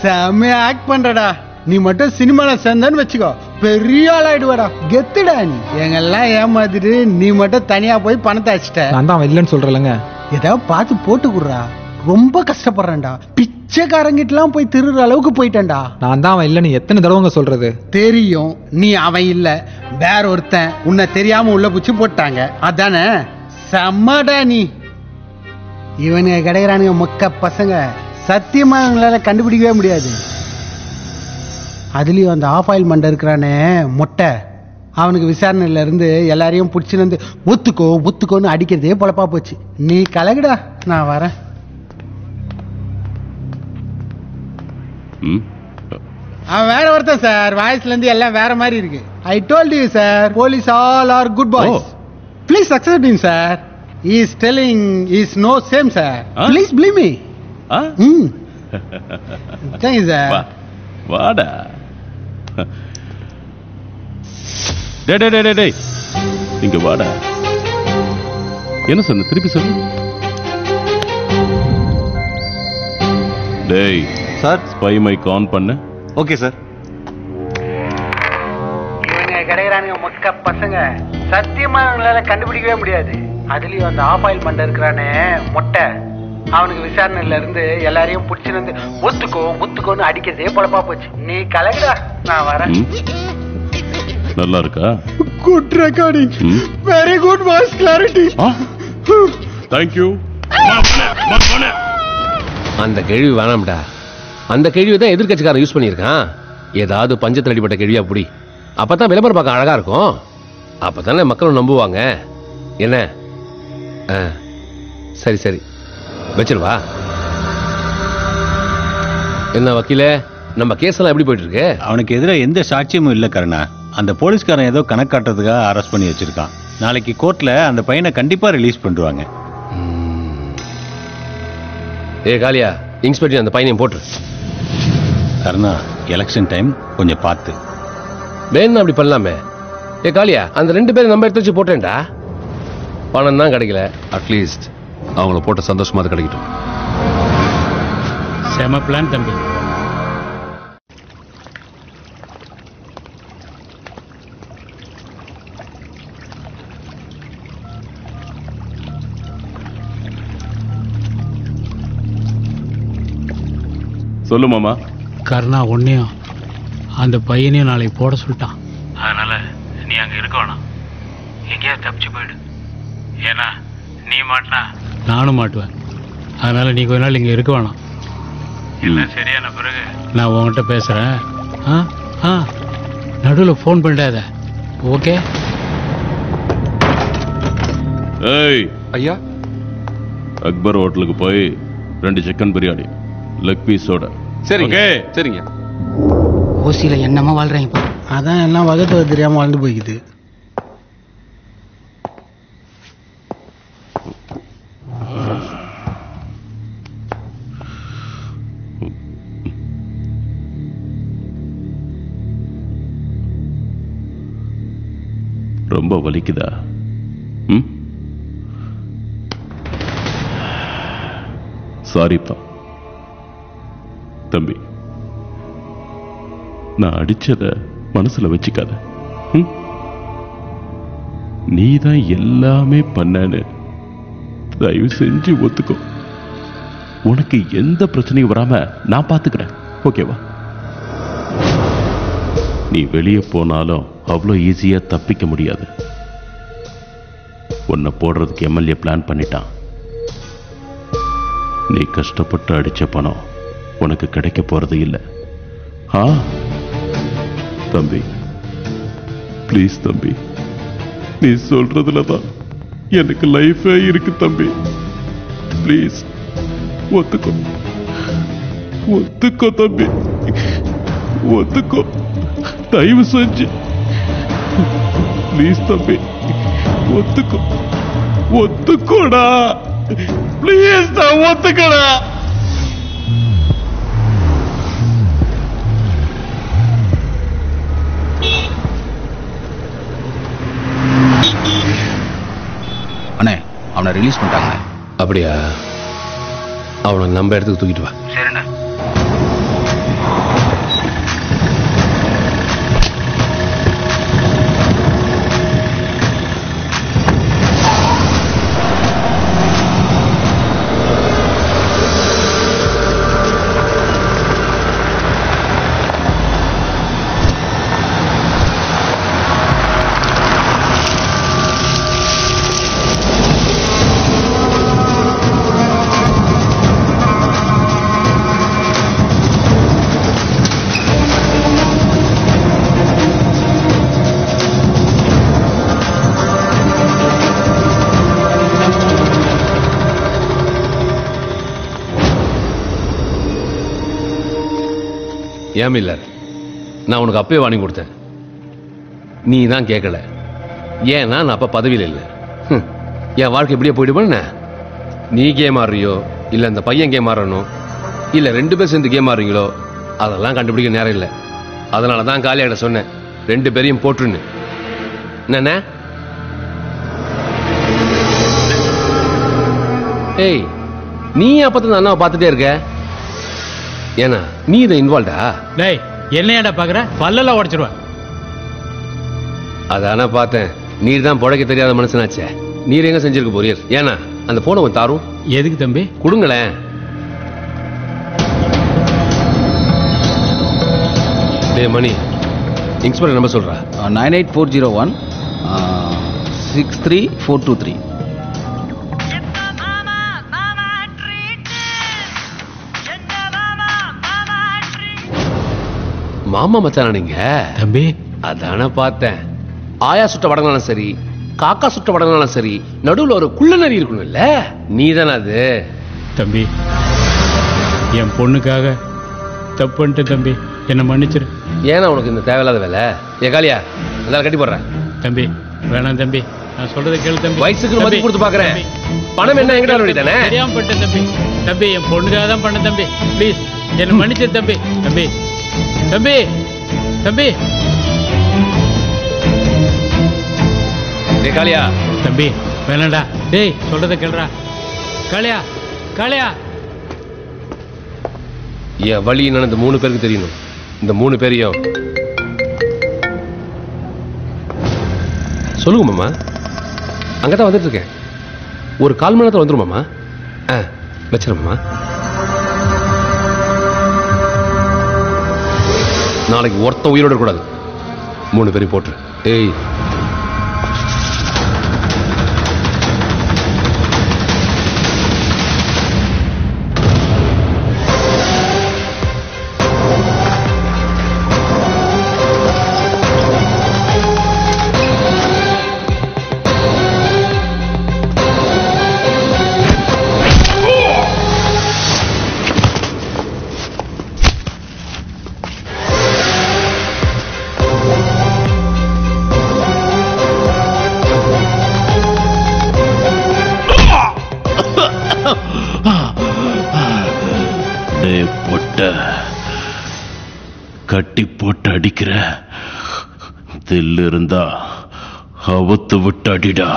செம்மையா ஆக்ட் பண்றடா. நீ மட்டும் சினிமால சேர்ந்தன்னு வச்சுக்கோ, பெரிய ஆளாயிடுவாடா. கெத்துடா நீ. எங்கெல்லாம் ஏமாத்திட்டு நீ மட்டும் தனியா போய் பணத்தை அடிச்சிட்ட. நான் தான் இல்லைன்னு சொல்றேன்லங்க. ஏதாவது பார்த்து போட்டு குடுறா. ரொம்ப கஷ்டப்படுறேன்டா. பிச்சைக்காரங்கிட்டலாம் போய் திருடுற அளவுக்கு போயிட்டேன்டா. நான் தான் அவன் இல்லைன்னு எத்தனை தடவைங்க சொல்றது? தெரியும் நீ அவன் இல்ல, வேற ஒருத்தன் உன்னை தெரியாம உள்ள புச்சு போட்டாங்க, அதானே? செம்மடா நீ. இவனுங்க கிடைக்கிறானுங்க மொக்க பசங்க, சத்தியமா அவங்களால கண்டுபிடிக்கவே முடியாது. அதுலயும் அந்த ஆஃப் ஆயில் மண்டை இருக்கிறானே மொட்டை, அவனுக்கு விசாரணையில இருந்து எல்லாரையும் பிடிச்சின்னு வந்து ஒத்துக்கோன்னு அடிக்கிறதே பொழப்பா போச்சு. நீ கலகுடா, நான் வரேன். அவன் வேற ஒருத்தன் சார், வாய்ஸ்ல இருந்து எல்லாம் வேற மாதிரி இருக்கு. I told you sir, police all are good boys. Please accept him sir. He is telling he is no same sir. Please believe me. Thank you sir. வாடா. டேய் இங்க வாடா. என்ன சொன்ன? திருப்பி சொல்லு. டேய் சார், ஸ்பை மைக் ஆன் பண்ணு. Okay sir. இவங்க கிடைக்கிறானுங்க மொக்க பசங்க, சத்தியமா அவங்களால கண்டுபிடிக்கவே முடியாது. அதுலயும் அந்த ஆஃப் ஆயில் மண்டை இருக்கிறானே மொட்டை, அவனுக்கு விசாரணையில இருந்து எல்லாரையும் பிடிச்சின்னு வந்து ஒத்துக்கோன்னு அடிக்கிறதே பொழப்பா போச்சு. நீ கலகுடா, நான் வரேன். நல்லா இருக்கா? Good recording, very good voice clarity. Thank you. அந்த கேள்வி வேணாம்டா. அந்த கேள்வி தான் எதிர்கட்சிக்காரன் யூஸ் பண்ணியிருக்கான். ஏதாவது பஞ்சத்தில் அடிப்பட்ட கேள்வியா அப்படி, அப்பதான் விளம்பரம் பார்க்க அழகா இருக்கும், அப்பதானே மக்களும் நம்புவாங்க. என்ன? சரி வச்சிருவா. என்ன வக்கீலே, நம்ம கேஸ் எல்லாம் எப்படி போயிட்டு இருக்கு? அவனுக்கு எதிராக எந்த சாட்சியமும் இல்ல கருணா. அந்த போலீஸ்காரன் ஏதோ கணக்கு காட்டுறதுக்காக அரெஸ்ட் பண்ணி வச்சிருக்கான். நாளைக்கு கோர்ட்ல அந்த பையனை கண்டிப்பா ரிலீஸ் பண்ணுவாங்க. காலியா, இன்ஸ்பெக்டர் அந்த பையனையும் போட்டு. கருணா, எலெக்ஷன் டைம், கொஞ்சம் பார்த்து. வேணும் அப்படி பண்ணலாமே. காலியா, அந்த 2 பேரும் நம்ம எடுத்து வச்சு போட்டேன்டா. பணம் தான் கிடைக்கல, அட்லீஸ்ட் அவங்கள போட்ட சந்தோஷமா கிடைக்கட்டும். செம பிளான் தம்பி. சொல்லு மாமா. கருணா ஒன்னையும் அந்த பையனையும் நாளைக்கு போட சொல்லிட்டான். அதனால நீ அங்க இருக்க வேணாம், எங்கேயாவது தப்பிச்சு போயிடு. ஏன்னா நீ மாட்டினா நானும் மாட்டுவேன். அதனால நீ கொஞ்ச நாள் இங்க இருக்க வேணாம். எல்லாம் சரியான பிறகு நான் உன்கிட்ட பேசுறேன். நடுவில் ஃபோன் பண்ணிடாத, ஓகே? ஏய் ஐயா, அக்பர் ஹோட்டலுக்கு போய் 2 சிக்கன் பிரியாணி லெக் பீஸோட. சரிங்க சரிங்க. ஓசியில என்னமா வாழ்றீங்க, அதான் எல்லாம் வகத்துல தெரியாம வாழ்ந்து போய்க்குது. ரொம்ப வலிக்குதா? சாரிப்பா தம்பி, நான் அடிச்சத மனசுல வச்சுக்காத. நீதான் எல்லாமே பண்ணனு தயவு செஞ்சு ஒத்துக்கோ. உனக்கு எந்த பிரச்சனையும் வராம நான் பாத்துக்கிறேன், ஓகேவா? நீ வெளியே போனாலும் அவ்வளோ ஈஸியா தப்பிக்க முடியாது. உன்னை போடுறதுக்கு எம்எல்ஏ பிளான் பண்ணிட்டான். நீ கஷ்டப்பட்டு அடிச்ச பணம் உனக்கு கிடைக்க போறது இல்லை. தம்பி ப்ளீஸ் தம்பி, நீ சொல்றதுலதான் எனக்கு லைஃபே இருக்கு தம்பி. ப்ளீஸ் ஒத்துக்கோ தம்பி. ஒத்துக்கோ, தயவு செஞ்சு ப்ளீஸ் தம்பி, ஒத்துக்கோ, ஒத்துக்கோடா, ப்ளீஸ் தான் ஒத்துக்கடா. அண்ணே, அவனை ரிலீஸ் பண்ணிட்டாங்க. அப்படியா? அவனை நம்ம இடத்துக்கு தூக்கிட்டு வா. சரிண்ணே. ஏன் மில்லர், நான் உனக்கு அப்பவே வாங்கி கொடுத்தேன், நீ தான் கேட்கல. ஏன்னா நான் அப்ப பதவியில் இல்லை. என் வாழ்க்கை இப்படியே போயிடுவேன். நீ கேம் ஆடுறியோ இல்ல அந்த பையன் கேம் ஆடணும், இல்ல 2 பேர் சேர்ந்து கேம் ஆடுறீங்களோ, அதெல்லாம் கண்டுபிடிக்க நேரம் இல்லை. அதனால தான் காலியாட சொன்னேன், 2 பேரையும் போட்டுருன்னு. என்ன? ஏய், நீ அப்பதான் அண்ணாவை பார்த்துட்டே இருக்க, ஏன்னா நீ இதை இன்வால்வ்டா? டேய், என்னையாடா பாக்குற? பல்லெல்லாம் உடைச்சிருவேன். அதான பார்த்தேன், நீர் தான் புழைக்க தெரியாத மனுஷனாச்சே. நீர் எங்க செஞ்சிருக்க போறீர்? ஏன்னா அந்த போனை கொஞ்சம் தாரும். எதுக்கு தம்பி? கொடுங்களேன். டே மணி, இன்ஸ்பெக்டர் நம்பர் சொல்றா. 98401 63423. மாமா மச்சானா நீங்க? தம்பி அதான பார்த்தேன். ஆயா சுட்ட வடங்கனாலும் சரி, காக்கா சுட்ட வடங்கனாலும் சரி, நடுவுல ஒரு குள்ள நரி இருக்கணும்ல, நீ தானே அது? தம்பி, என் பொண்ணுக்காக தப்பு பண்ணிட்டு தம்பி, என்ன மன்னிச்சிரு. ஏன்னா உனக்கு இந்த தேவையில்லாத வேலை? ஏ காலியா, அதெல்லாம் கட்டி போடுறேன். தம்பி வேணாம் தம்பி, நான் சொல்றதை கேளு தம்பி. வயசுக்கு மதிப்பு கொடுத்து பாக்குறேன். பணம் என்ன எங்கிட்ட வர தானே? தெரியாம பண்ணிட்டேன் தம்பி. தம்பி என் பொண்ணுக்காக தான் பண்ண தம்பி, ப்ளீஸ் என்ன மன்னிச்சிரு தம்பி. தம்பி தம்பி தம்பி டேய் காளியா. தம்பி வேணாண்டா, டேய் சொல்றத கேளுடா. காளியா காளியா. என் வழி என்னன்னு இந்த 3 பேருக்கு தெரியணும். இந்த 3 பேரையும் சொல்லுங்க மாமா. அங்கதான் வந்துட்டு இருக்கேன். ஒரு 1/4 மணி நேரத்தில் வந்துரும் மாமா. வச்சிரும் மாமா. நாளைக்கு ஒருத்த உயிரோட கூடாது. 3 பேரையும் போட்டு. ஏய் கட்டி போட்டு அடிக்கிற தில்லு இருந்தா அவுத்து விட்டு அடிடா.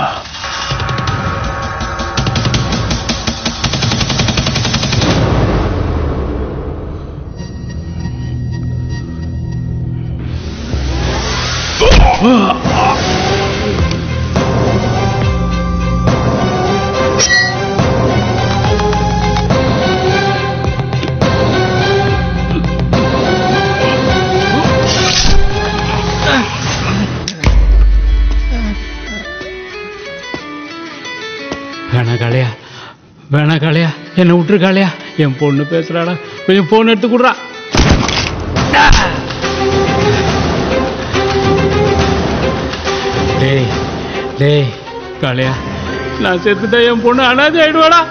வேணா காளையா, என்ன விட்டுரு காளையா. என் பொண்ணு பேசுறாடா, கொஞ்சம் போன் எடுத்து கொடுறா. டேய் டேய் காளையா, நான் செத்துட்டா என் பொண்ணு அனாதை ஆயிடுவாடா.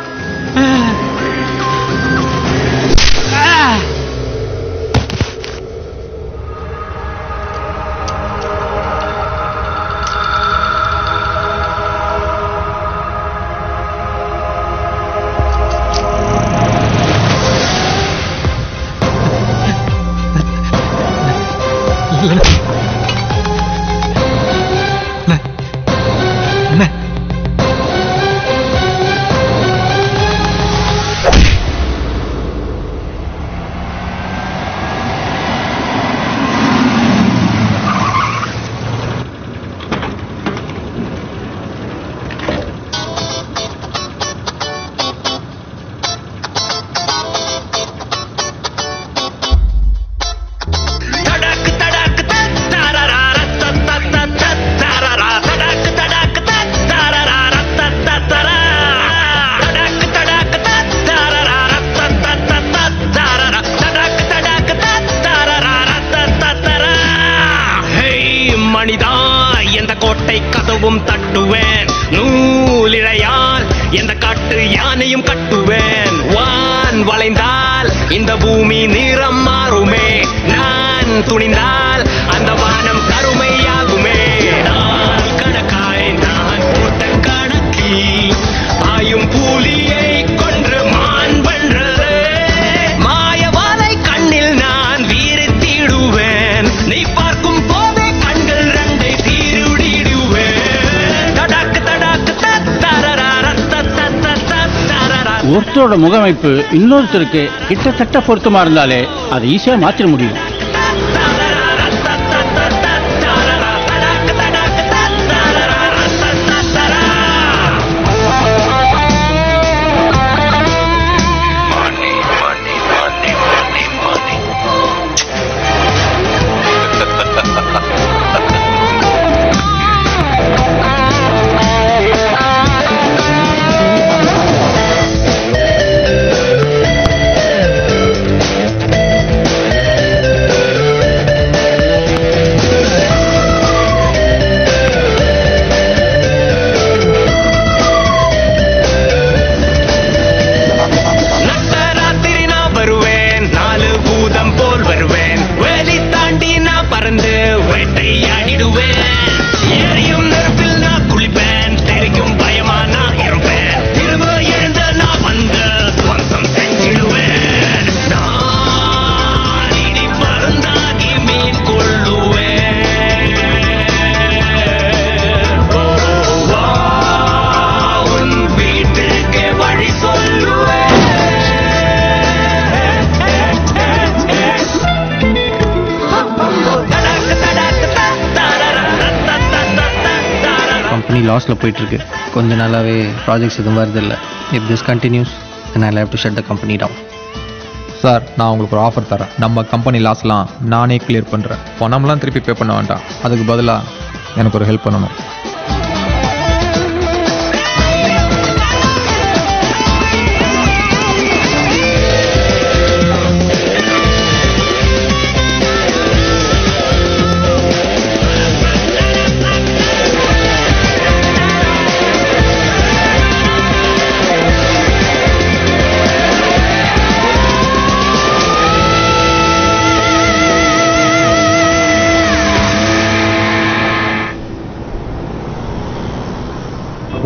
என்ன கோட்டை கதவும் தட்டுவேன், நூலிழையால் எந்த காட்டு யானையும் கட்டுவேன். வான் வளைந்தால் இந்த பூமி நிறம் மாறுமே, நான் துணிந்தால் அந்த வானம் கருமையாகுமே. நான் கணக்காய் நான் போட்ட கணக்கி ஆயும் பூலியை கொன்று மான் வென்றது. மாயவாலை கண்ணில் நான் வீரித்திடுவேன், நீ பார்க்கும் போதே கண்கள் ரெண்டை தீருடிடுவேன். தடாக்கு தடாக்கு தரரா ஒருத்தரோட முகமைப்பு இன்னொருத்தருக்கு கிட்டத்தட்ட பொருத்தமா இருந்தாலே அதை ஈஸியா மாற்ற முடியும். லாஸ்ல போயிட்டு இருக்கு. கொஞ்ச நாளாவே ப்ராஜெக்ட்ஸ் எதுவும் வருதில்லை. If this continues then I'll have to shut the company down. சார், நான் உங்களுக்கு ஒரு ஆஃபர் தரேன். நம்ம கம்பெனி லாஸ்லாம் நானே கிளியர் பண்ணுறேன். பணம்லாம் திருப்பி பே பண்ண வேண்டாம். அதுக்கு பதிலாக எனக்கு ஒரு ஹெல்ப் பண்ணணும்.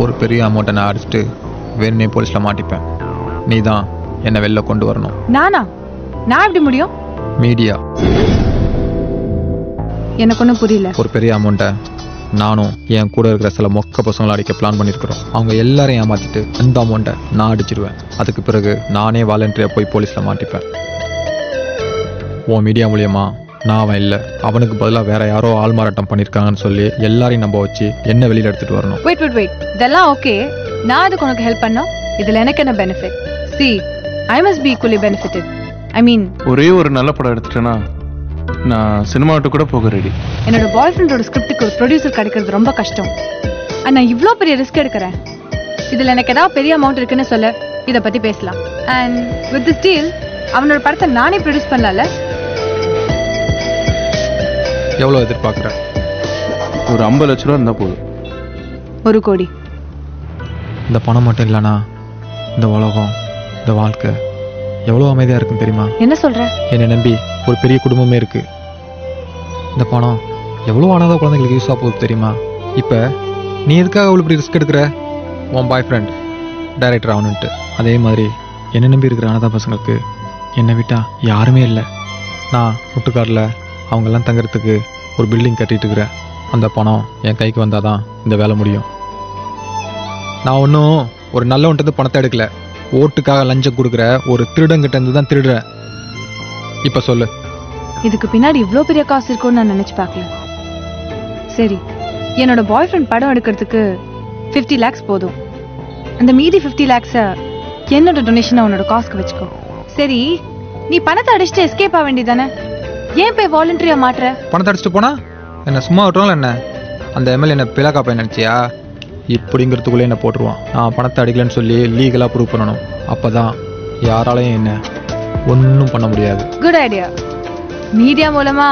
ஒரு பெரிய அமௌண்ட்டை நான் அடிச்சுட்டு வேணுனே போலீஸில் மாட்டிப்பேன். நீ தான் என்னை வெளில கொண்டு வரணும். நானா? நான் எப்படி முடியும்? மீடியா. எனக்கு ஒன்றும் புரியல. ஒரு பெரிய அமௌண்ட்டை நானும் என் கூட இருக்கிற சில மொக்க பசங்களை அடிக்க பிளான் பண்ணியிருக்கிறோம். அவங்க எல்லாரையும் ஏமாற்றிட்டு அந்த அமௌண்ட்டை நான் அடிச்சிடுவேன். அதுக்கு பிறகு நானே வாலண்டரியாக போய் போலீஸில் மாட்டிப்பேன். உன் மீடியா மூலியமா நான் அவன் இல்லை, அவனுக்கு பதிலாக வேற யாரோ ஆள் மாறாட்டம் பண்ணியிருக்காங்கன்னு சொல்லி எல்லாரையும் நம்ப வச்சு என்ன வெளியில் எடுத்துட்டு வரணும். வெயிட் இதெல்லாம் ஓகே. நான் அதுக்கு உனக்கு ஹெல்ப் பண்ணோம். இதில் எனக்கு என்ன benefit? See, I must be equally benefited. I mean, ஒரே ஒரு நல்ல படம் எடுத்துட்டேன்னா நான் சினிமாட்டு கூட போக ரெடி. என்னோட பாய் ஃப்ரெண்டோட ஸ்கிரிப்டுக்கு ஒரு ப்ரொடியூசர் கிடைக்கிறது ரொம்ப கஷ்டம். நான் இவ்வளோ பெரிய ரிஸ்க் எடுக்கிறேன். இதில் எனக்கு ஏதாவது பெரிய அமௌண்ட் இருக்குன்னு சொல்ல, இதை பற்றி பேசலாம். அண்ட் வித் திஸ் டீல் அவனோட படத்தை நானே ப்ரொடியூஸ் பண்ணலாம்ல? எவ்வளோ எதிர்பார்க்குறேன்? ஒரு 50 லட்ச ரூபா இருந்தால் போதும். 1 கோடி. இந்த பணம் மட்டும் இல்லைனா இந்த உலகம், இந்த வாழ்க்கை எவ்வளோ அமைதியாக இருக்குன்னு தெரியுமா? என்ன சொல்ற? என்னை நம்பி ஒரு பெரிய குடும்பமே இருக்கு. இந்த பணம் எவ்வளோ அனாதை குழந்தைங்களுக்கு யூஸ் ஆக போகுது தெரியுமா? இப்போ நீ எதுக்காக அவ்வளோ இப்படி ரிஸ்க் எடுக்கிற? உன் பாய் ஃப்ரெண்ட் டைரக்டர் ஆகணுன்ட்டு. அதே மாதிரி என்னை நம்பி இருக்கிற அனாதை பசங்களுக்கு என்னை விட்டா யாருமே இல்லை. நான் முட்டுக்காரில் அவங்கெல்லாம் தங்குறதுக்கு ஒரு பில்டிங் கட்டிட்டு இருக்கிறேன். அந்த பணம் என் கைக்கு வந்தால் தான் இந்த வேலை முடியும். நான் ஒன்றும் ஒரு நல்லவன்ட்டு பணத்தை எடுக்கல. ஓட்டுக்காக லஞ்சம் கொடுக்குற ஒரு திருடங்கிட்ட இருந்து தான் திருடுறேன். இப்போ சொல்லு, இதுக்கு பின்னாடி இவ்ளோ பெரிய காசு இருக்கும்னு நான் நினைச்சு பார்க்கல. சரி, என்னோட பாய் ஃப்ரெண்ட் படம் எடுக்கிறதுக்கு 50 lakhs போதும். அந்த மீதி 50 lakhs என்னோட டொனேஷனை உன்னோட காசுக்கு வச்சுக்கோ. சரி, நீ பணத்தை அடிச்சுட்டு எஸ்கேப் ஆக வேண்டியதானே? ஏன் போய் வாலண்டரியா மாட்டுற? பணத்தை அடிச்சுட்டு போனா என்ன சும்மா விட்டுருவாங்களா என்ன? அந்த எம்எல்ஏ என்ன பிளாக்கா பையன் நினைச்சியா? இப்படிங்கிறதுக்குள்ளே என்ன போட்டுருவான். நான் பணத்தை அடிக்கலன்னு சொல்லி லீகலாக ப்ரூவ் பண்ணணும். அப்பதான் யாராலையும் என்ன ஒன்றும் பண்ண முடியாது. Good idea. மீடியா மூலமா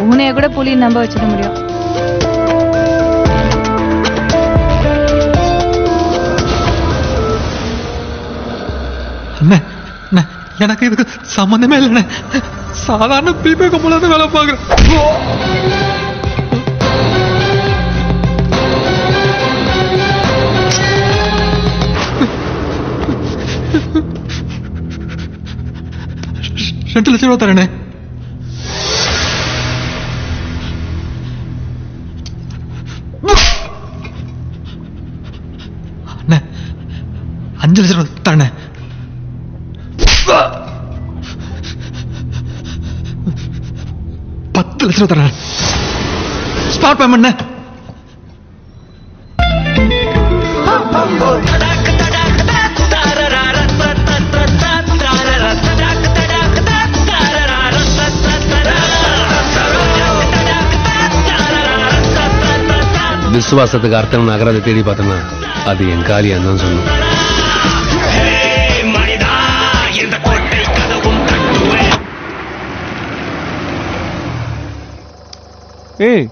உன்னைய கூட புலி நம்ப வச்சுக்க முடியும். எனக்கு இதுக்கு சம்பந்தமே இல்லைண்ணே. சாதாரண பிபே கம்பெனில தான் வேலை பார்க்குறேன். $2 லட்சம் தரேனே. $5 லட்சம் தரேனே. $10 லட்சம் தரேன். Start payment. விசுவாசத்துக்கு அர்த்தம் நகரத்தை தேடி பார்த்தேன்னா அது என் காரியம் தான் சொல்லணும். ஏய்,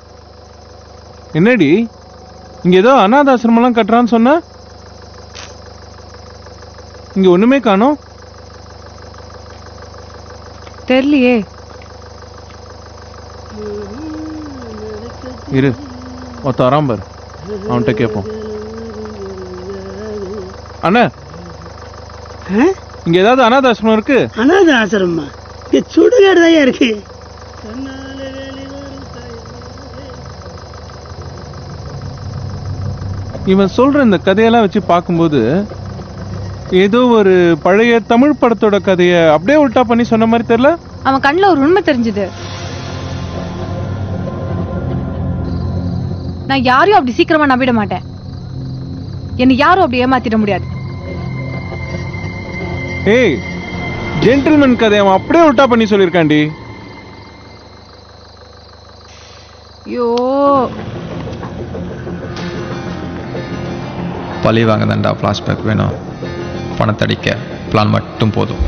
என்னடி இங்க ஏதோ அனாதாசிரமெல்லாம் கட்டுறான்னு சொன்ன? இங்க ஒண்ணுமே காணோம். தெரியலையே. இரு, ஒருத்த வரான் பாரு, அவன்கிட்ட கேட்போம். அண்ணா, இங்க ஏதாவது அனாதாசிரமம் இருக்கு? அனாதாசிரமா? இங்க சுடுகாடு தான் இருக்கு. இவன் சொல்ற இந்த கதையெல்லாம் வச்சு பார்க்கும்போது ஏதோ ஒரு பழைய தமிழ் படத்தோட கதையை அப்படியே உல்டா பண்ணி சொன்ன மாதிரி தெரியல. அவன் கண்ணுல ஒரு உண்மை தெரிஞ்சது. நான் யாரையும் அப்படி சீக்கிரமா நம்பிட மாட்டேன். என்ன யாரும் அப்படி ஏமாத்திட முடியாது. ஏய், ஜென்டில்மேன் கதையை அவன் அப்படியே உல்டா பண்ணி சொல்லியிருக்காண்டி. ஐயோ, பழி வாங்க தான்டா ஃப்ளாஷ்பேக் வேணும். பணத்தடிக்க பிளான் மட்டும் போதும்.